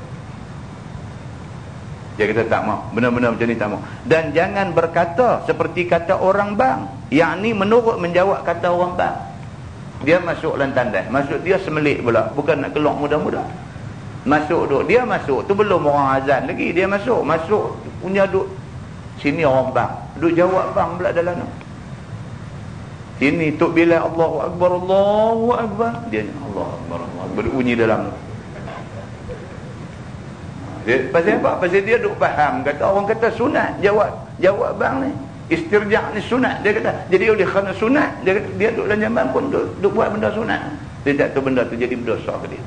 Dia kata tak mau, benar-benar macam ni tak mau. Dan jangan berkata seperti kata orang bang, yakni menurut menjawab kata orang bang. Dia masuk dalam tandas, masuk dia semelik pula, bukan nak keluar mudah-mudah. Masuk duk, dia masuk tu belum orang azan lagi, dia masuk punya duk Sini orang bang. Duk jawab bang pula dalam tu. Sini Tok Bilal Allahu Akbar, Allahu Akbar. Dia Allahu Akbar, Allahu Akbar. Berbunyi dalam tu. Pasal apa? Pasal dia duk faham. Kata orang kata sunat. Jawab bang ni. Istirja' ni sunat. Dia kata. Jadi oleh kerana sunat. Dia duk dalam jamban pun duk buat benda sunat. Dia tak tahu benda tu jadi berdosa ke dia.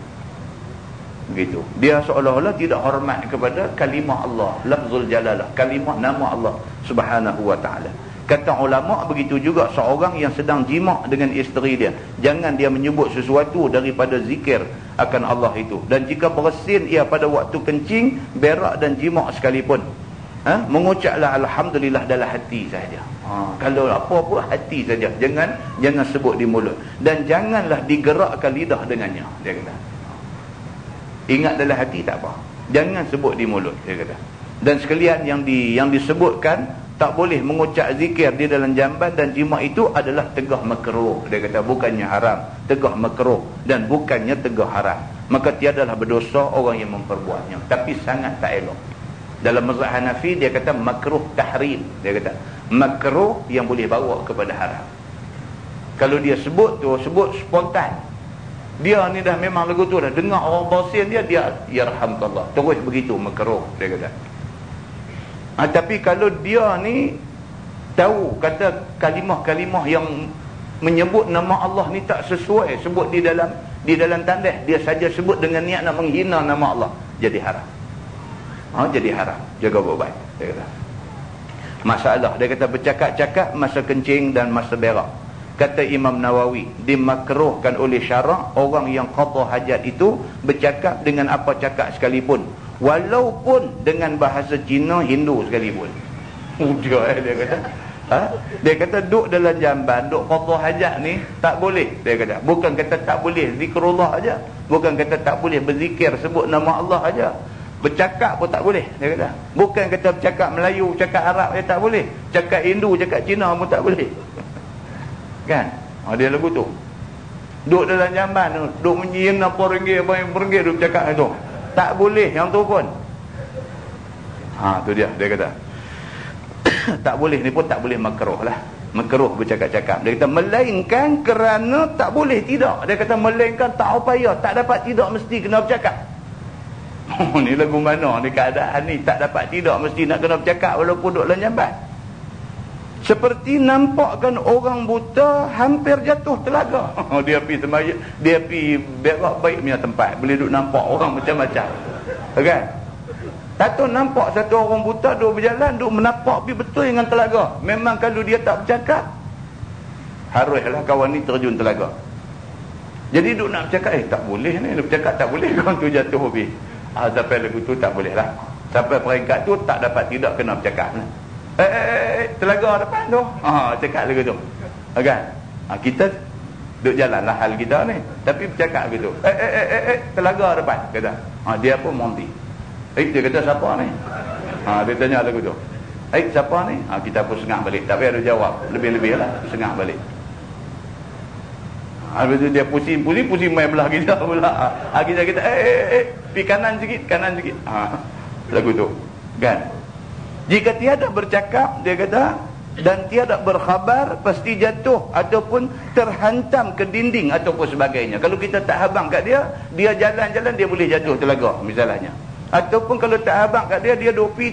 Begitu. Dia seolah-olah tidak hormat kepada kalimah Allah. Lafzul jalalah. Kalimah nama Allah Subhanahu wa ta'ala. Kata ulama' begitu juga seorang yang sedang jima' dengan isteri dia. Jangan dia menyebut sesuatu daripada zikir akan Allah itu. Dan jika bersin ia pada waktu kencing, berak dan jima' sekalipun. Mengucaplah Alhamdulillah dalam hati saja. Kalau apa-apa hati saja. Jangan sebut di mulut. Dan janganlah digerakkan lidah dengannya. Dia kata. Ingat dalam hati tak apa. Jangan sebut di mulut. Dia kata. Dan sekalian yang disebutkan, tak boleh mengucap zikir di dalam jamban dan jima' itu adalah tegah makruh. Dia kata bukannya haram, tegah makruh dan bukannya tegah haram. Maka tiadalah berdosa orang yang memperbuatnya, tapi sangat tak elok. Dalam mazhab Hanafi dia kata makruh tahrim. Dia kata makruh yang boleh bawa kepada haram. Kalau dia sebut spontan. Dia ni dah memang lagu tu dah dengar orang bersin dia yarhamkallah. Terus begitu makruh dia kata. Tapi kalau dia ni tahu kata kalimah-kalimah yang menyebut nama Allah ni tak sesuai sebut di dalam tandas, dia saja sebut dengan niat nak menghina nama Allah, jadi haram. Jadi haram. Jaga baik-baik dia kata. Masalah dia kata bercakap-cakap masa kencing dan masa berak. Kata Imam Nawawi, dimakruhkan oleh syarak orang yang qada hajat itu bercakap dengan apa cakap sekalipun, walaupun dengan bahasa Cina, Hindu sekalipun. Dia kata dia kata duk dalam jamban, duk qada hajat ni tak boleh. Dia kata bukan kata tak boleh zikrullah aja, bukan kata tak boleh berzikir sebut nama Allah aja, bercakap pun tak boleh. Dia kata bukan kata bercakap Melayu, cakap Arab tak boleh, cakap Hindu, cakap Cina pun tak boleh. Kan? Dia lagu tu. Duk dalam jamban tu, duk menyiang apa ringgit duk bercakap itu. Tak boleh yang tu pun. Tu dia kata. Tak boleh ni pun tak boleh makruh lah. Makruh bercakap-cakap. Dia kata melainkan kerana tak boleh tidak. Dia kata melainkan tak upaya, tak dapat tidak mesti kena bercakap. Ni lagu mana ni keadaan ni, tak dapat tidak mesti nak kena bercakap walaupun duk dalam jamban. Seperti nampakkan orang buta hampir jatuh telaga. Dia pergi sembahyang, dia pergi berak baik punya tempat, boleh duk nampak orang macam-macam. Kan? Tak tahu nampak satu orang buta duk berjalan, duk menapak pergi betul dengan telaga. Memang kalau dia tak bercakap, haruslah kawan ni terjun telaga. Jadi duk nak bercakap, tak boleh ni, duk bercakap tak boleh, kawan tu jatuh habis. Sampai lagu tu tak boleh lah. Sampai peringkat tu tak dapat tidak kena bercakap lah. Telaga depan tu. Cakap lagu tu. Kan? Kita duk jalan lah hal kita ni, tapi bercakap gitu. Telaga depan kata. Dia pun monti. Dia kata siapa ni? Dia tanya lagu tu. Siapa ni? Kita pun sengah balik. Tak payah dia jawab. Lebih-lebih lah sengah balik. Habis tu dia pusing main belah kita pula. Kita kata pergi kanan sikit. Lagu tu. Kan? Jika tiada bercakap, dia kata, dan tiada berkhabar, pasti jatuh ataupun terhantam ke dinding ataupun sebagainya. Kalau kita tak habang kat dia jalan-jalan, dia boleh jatuh telaga misalnya. Ataupun kalau tak habang kat dia duk pi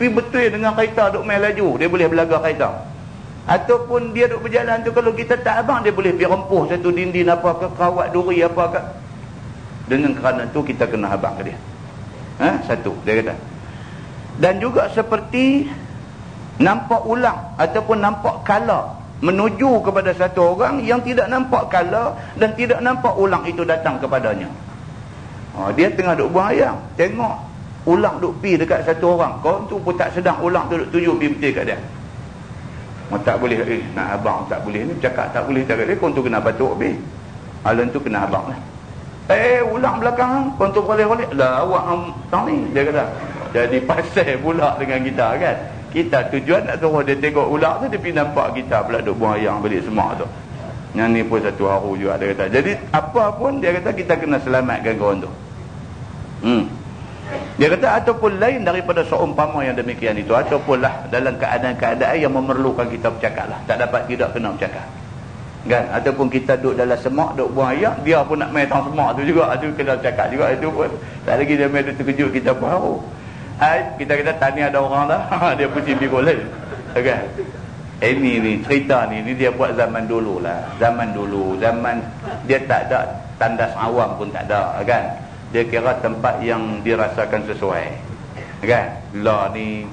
betul dengan kereta, duk main laju, dia boleh belaga kereta. Ataupun dia duk berjalan tu, kalau kita tak habang, dia boleh pergi rempuh satu dinding apa ke, kawat duri apa ke. Dengan kerana tu kita kena habang ke dia. Satu, dia kata. Dan juga seperti nampak ulang ataupun nampak kala menuju kepada satu orang yang tidak nampak kala dan tidak nampak ulang itu datang kepadanya. Dia tengah duk buang ayam, tengok ulang duk pi dekat satu orang, kawan tu pun tak sedang ulang tu duk tuju pi betul kat dia. Tak boleh, nak abang tak boleh ni, cakap tak boleh tak dia, kawan tu kena batuk habis. Alan tu kena abang lah. Ulang belakang, kawan tu boleh lah awak tang ni, dia kata. Jadi pasal pula dengan kita kan. Kita tujuan nak suruh dia tengok ular tu, dia pergi nampak kita pula duk buang ayam balik semak tu. Yang ni pun satu haru juga dia kata. Jadi apa pun dia kata kita kena selamatkan kawan tu. Dia kata ataupun lain daripada seumpama yang demikian itu, ataupun lah dalam keadaan-keadaan yang memerlukan kita bercakap lah, tak dapat tidak kena bercakap kan. Ataupun kita duduk dalam semak, duduk buang air, dia pun nak main tang semak tu juga, tu kena bercakap juga. Itu pun tak lagi dia main terkejut kita baru kita tanya ada orang dah dia pusing pikul lain kan. Ini cerita ni dia buat zaman dulu lah, zaman dia tak ada tandas awam pun tak ada kan. Dia kira tempat yang dirasakan sesuai kan. Lah ni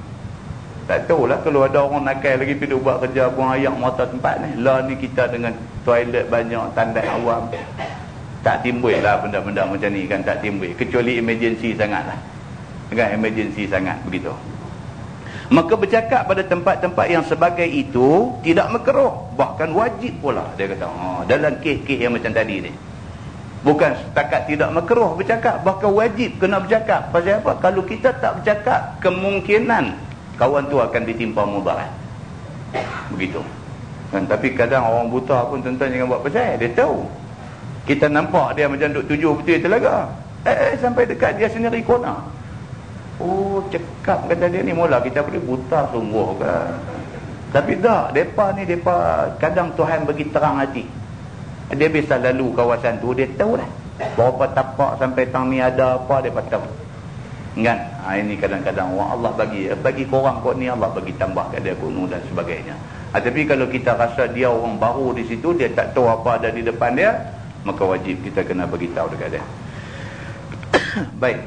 tak tahulah kalau ada orang nakal lagi pergi buat kerja buang air mata tempat ni. Lah ni kita dengan toilet banyak, tandas awam, tak timbul lah benda-benda macam ni kan, tak timbul kecuali emergency sangat lah kan, emergency sangat begitu. Maka bercakap pada tempat-tempat yang sebagai itu tidak makruh, bahkan wajib pula. Dia kata dalam kes-kes yang macam tadi ni, bukan setakat tidak makruh bercakap, bahkan wajib kena bercakap. Pasal apa? Kalau kita tak bercakap, kemungkinan kawan tu akan ditimpa mudarat. Begitu kan. Tapi kadang orang buta pun tuan-tuan jangan buat pasal, dia tahu. Kita nampak dia macam duk tuju betul telaga, sampai dekat dia sendiri kona. Oh, cekap kata dia ni, mula kita boleh buta sungguh kan. Tapi tak, depa kadang Tuhan bagi terang hati. Dia biasa lalu kawasan tu, dia tahu dah berapa tapak sampai tang ni ada apa, dia tahu kan. Ini kadang-kadang Allah bagi korang kau ni, Allah bagi tambah kat dia kuno dan sebagainya. Tapi kalau kita rasa dia orang baru di situ, dia tak tahu apa ada di depan dia, maka wajib kita kena bagi tahu dekat dia. Baik,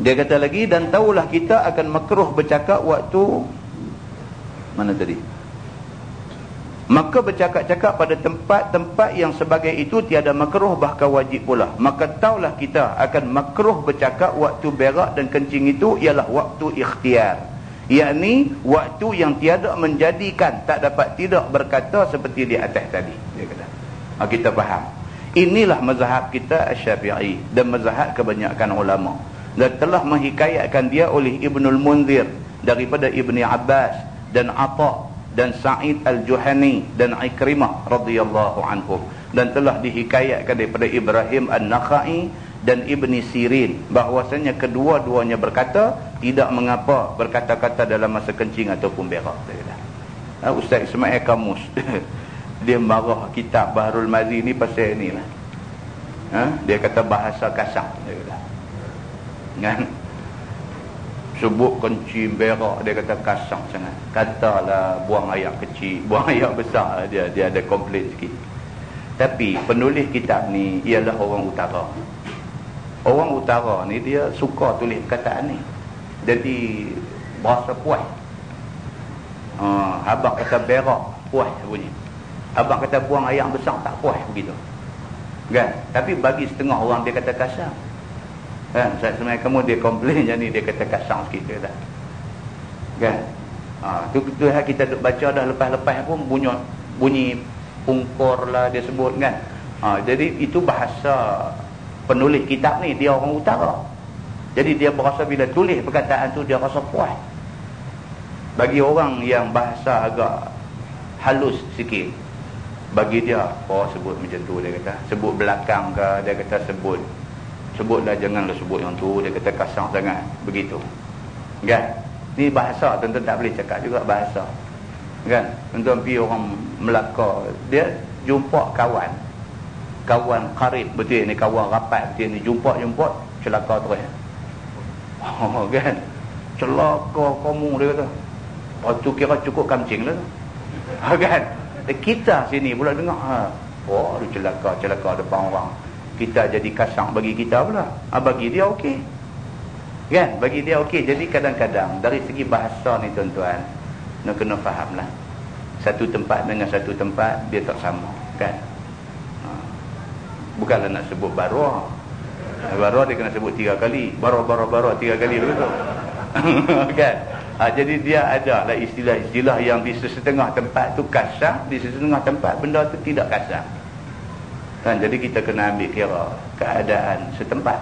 dia kata lagi, dan tahulah kita akan makruh bercakap waktu mana tadi? Maka bercakap-cakap pada tempat-tempat yang sebagai itu tiada makruh, bahkan wajib pula. Maka tahulah kita akan makruh bercakap waktu berak dan kencing itu ialah waktu ikhtiar, yakni waktu yang tiada menjadikan tak dapat tidak berkata seperti di atas tadi. Dia kata kita faham. Inilah mazhab kita Asy-Syafi'i dan mazhab kebanyakan ulama, dan telah menghikayatkan dia oleh Ibnul Munzir daripada Ibni Abbas dan Atha dan Sa'id Al-Juhani dan Ikrimah radhiyallahu anhum, dan telah dihikayatkan daripada Ibrahim An-Nakhai dan Ibni Sirin bahwasanya kedua-duanya berkata tidak mengapa berkata-kata dalam masa kencing ataupun berak. Ustaz Ismail Kamus dia marah kitab Baharul Mazi ni pasal ni lah. Dia kata bahasa kasar, dia kata kan, sebut kencing berak dia kata kasar sangat. Katalah buang air kecil, buang air besar, dia ada komplain sikit. Tapi penulis kitab ni ialah orang utara. Orang utara ni dia suka tulis perkataan ni, jadi berasa puas. Abang kata berak puas bunyi, abang kata buang air besar tak puas, begitu kan. Tapi bagi setengah orang dia kata kasar kan. Sebenarnya kamu dia komplain macam ni, dia kata kasar sikit dia dah kan. Tu kita duk baca dah, lepas-lepas pun bunyi pungkur lah dia sebut kan. Jadi itu bahasa penulis kitab ni, dia orang utara. Jadi dia berasa bila tulis perkataan tu dia rasa puas. Bagi orang yang bahasa agak halus sikit, bagi dia sebut macam tu, dia kata sebut belakang ke, dia kata sebutlah, janganlah sebut yang tu, dia kata kasar sangat, begitu kan. Ni bahasa, tuan-tuan tak boleh cakap juga bahasa kan. Tuan-tuan pergi orang Melaka, dia jumpa kawan karib betul ni, kawan rapat betul ni, jumpa celaka terus kan. Celaka kamu, dia kata tu kira cukup kancing lah kan. Kita sini pula dengar dia celaka depan orang, kita jadi kasar bagi kita pula. Bagi dia okey kan, bagi dia okey. Jadi kadang-kadang dari segi bahasa ni tuan-tuan nak kena faham lah, satu tempat dengan satu tempat dia tak sama kan. Bukanlah nak sebut baruah dia kena sebut 3 kali, baruah 3 kali begitu kan. Jadi dia ada lah istilah-istilah yang di setengah tempat tu kasar, di setengah tempat benda tu tidak kasar kan. Jadi kita kena ambil kira keadaan setempat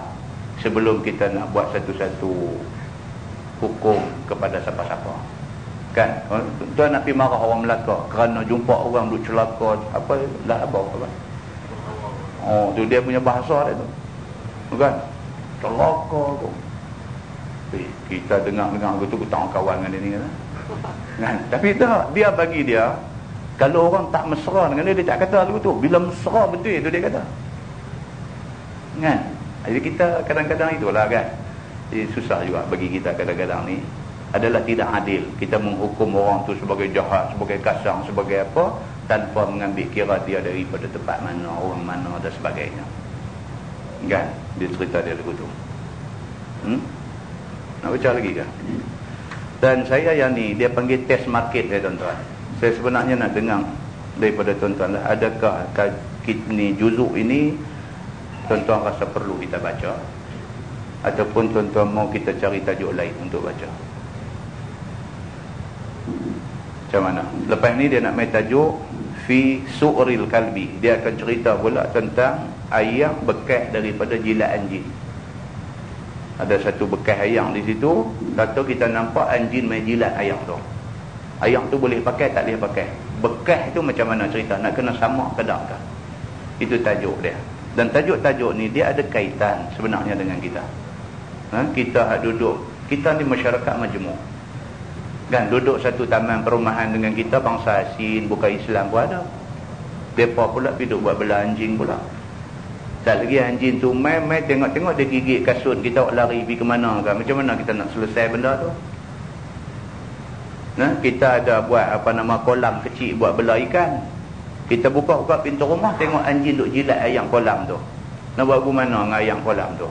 sebelum kita nak buat satu-satu hukum kepada siapa-siapa kan. Tuan nak pergi marah orang Melaka kerana jumpa orang duk celaka apa tu dia punya bahasa dia tu kan, celaka tu Kita dengar-dengar gitu, kita tak kawan dengan dia ni kan? Tapi tak, dia bagi dia, kalau orang tak mesra dengan dia, dia tak kata lagu tu. Bila mesra betul itu dia kata kan? Jadi kita kadang-kadang itulah kan. Jadi susah juga bagi kita kadang-kadang ni, adalah tidak adil kita menghukum orang tu sebagai jahat, sebagai kasar, sebagai apa, tanpa mengambil kira dia daripada tempat mana, orang mana dan sebagainya kan. Dia cerita dia lagu tu. Nak baca lagi ke? Dan saya yang ni, dia panggil test market dia tuan-tuan. Saya sebenarnya nak dengar daripada tuan-tuan lah, adakah ni juzuk ini tuan-tuan rasa perlu kita baca, ataupun tuan-tuan mau kita cari tajuk lain untuk baca. Macam mana? Lepas ni dia nak main tajuk fi su'ril kalbi. Dia akan cerita pula tentang ayam bekas daripada jilat anjing. Ada satu bekas ayam di situ, kata kita nampak anjing main jilat ayam tu. Ayam tu boleh pakai tak boleh pakai. Bekas tu macam mana cerita? Nak kena sama ke tak ke? Itu tajuk dia. Dan tajuk-tajuk ni dia ada kaitan sebenarnya dengan kita. Kita duduk, kita ni masyarakat majmuk kan, duduk satu taman perumahan dengan kita, bangsa asing bukan Islam pun ada. Mereka pula duduk buat bela anjing pula. Tak lagi anjing tu main tengok-tengok dia gigit kasut, kita lari pergi ke mana kan? Macam mana kita nak selesai benda tu? Kita ada buat kolam kecil buat bela ikan. Kita buka pintu rumah, tengok anjing duk jilat ayam kolam tu. Nak buat bagaimana dengan ayam kolam tu?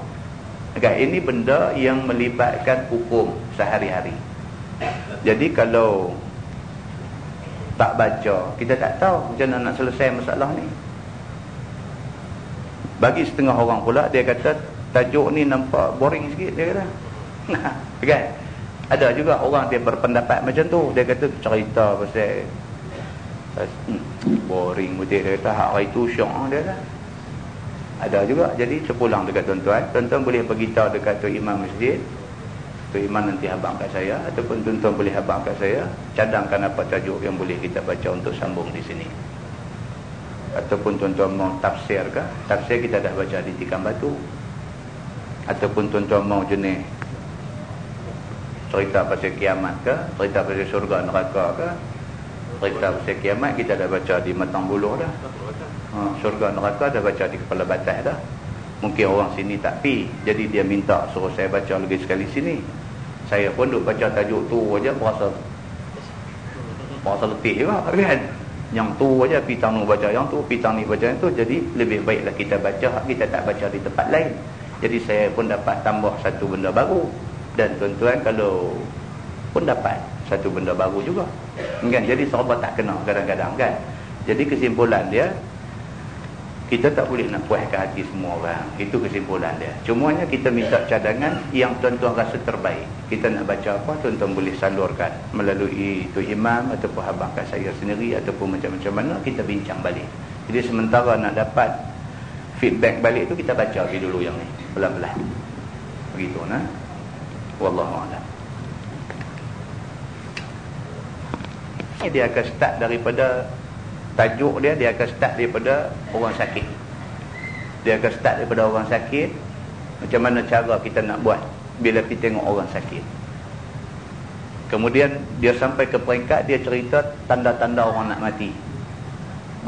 Okay, ini benda yang melibatkan hukum sehari-hari. Jadi kalau tak baca, kita tak tahu macam mana nak selesai masalah ni. Bagi setengah orang pula, dia kata tajuk ni nampak boring sikit, dia kata. Kan? Ada juga orang dia berpendapat macam tu. Dia kata cerita pasal boring betul, dia kata hak itu syok dia kata. Ada juga. Jadi terpulang dekat tuan-tuan, tuan-tuan boleh beritahu dekat tu imam masjid, tu imam nanti habang kat saya, ataupun tuan-tuan boleh habang kat saya, cadangkan apa tajuk yang boleh kita baca untuk sambung di sini. Ataupun tuan-tuan mau tafsir ke? Tafsir kita dah baca di Tikam Batu. Ataupun tuan-tuan mau jenis cerita pasal kiamat ke, cerita pasal syurga neraka ke, cerita pasal kiamat kita dah baca di Matang Buluh dah. Syurga neraka dah baca di Kepala Batas dah. Mungkin orang sini tak pi, jadi dia minta suruh saya baca lagi sekali sini. Saya pun duk baca tajuk tu aja berasa letih juga kan. Yang tu aja pitang ni baca yang tu, pitang ni baca yang tu. Jadi lebih baiklah kita baca, kita tak baca di tempat lain. Jadi saya pun dapat tambah satu benda baru. Dan tuan-tuan kalau pun dapat satu benda baru juga kan. Jadi serba tak kena kadang-kadang kan. Jadi kesimpulan dia, kita tak boleh nak puaskan hati semua orang. Itu kesimpulan dia. Cumanya kita minta cadangan yang tuan-tuan rasa terbaik. Kita nak baca apa, tuan-tuan boleh salurkan melalui tu imam ataupun habang kat saya sendiri, ataupun macam-macam mana kita bincang balik. Jadi sementara nak dapat feedback balik tu, kita baca dulu yang ni pelan-pelan. Begitu nah. Wallahu a'lam. Dia akan start daripada tajuk dia akan start daripada orang sakit. Dia akan start daripada orang sakit. Macam mana cara kita nak buat bila kita tengok orang sakit. Kemudian dia sampai ke peringkat dia cerita tanda-tanda orang nak mati.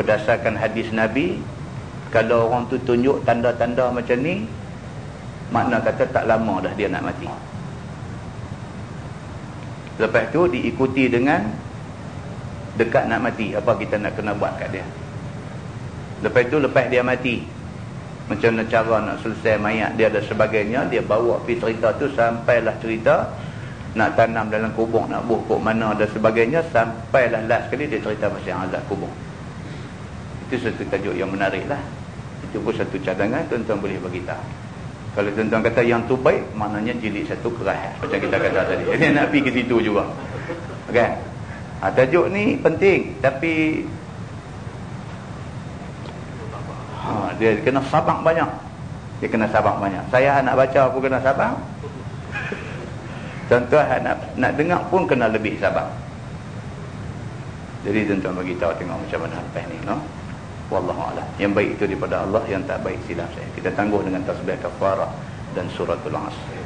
Berdasarkan hadis Nabi, kalau orang tu tunjuk tanda-tanda macam ni, makna kata tak lama dah dia nak mati. Lepas tu diikuti dengan dekat nak mati, apa kita nak kena buat kat dia. Lepas tu lepas dia mati, macam mana cara nak selesai mayat dia dan sebagainya. Dia bawa pergi cerita tu sampailah cerita nak tanam dalam kubur, nak buh mana dan sebagainya, sampailah last kali dia cerita pasal azab kubur. Itu satu tajuk yang menarik lah. Itu pun satu cadangan tuan-tuan boleh beritahu. Kalau tuan-tuan kata yang tu baik, maknanya jilid satu keras, macam kita kata tadi. Jadi nak pergi ke situ juga kan. Tajuk ni penting, tapi dia kena sabar banyak. Dia kena sabar banyak. Saya nak baca pun kena sabar. Tuan-tuan nak dengar pun kena lebih sabar. Jadi tuan-tuan bagi tahu tengok macam mana lepas ni, no? Wallahu a'lam. Yang baik itu daripada Allah, yang tak baik silap saya. Kita tangguh dengan tasbih kafarah dan suratul Asr.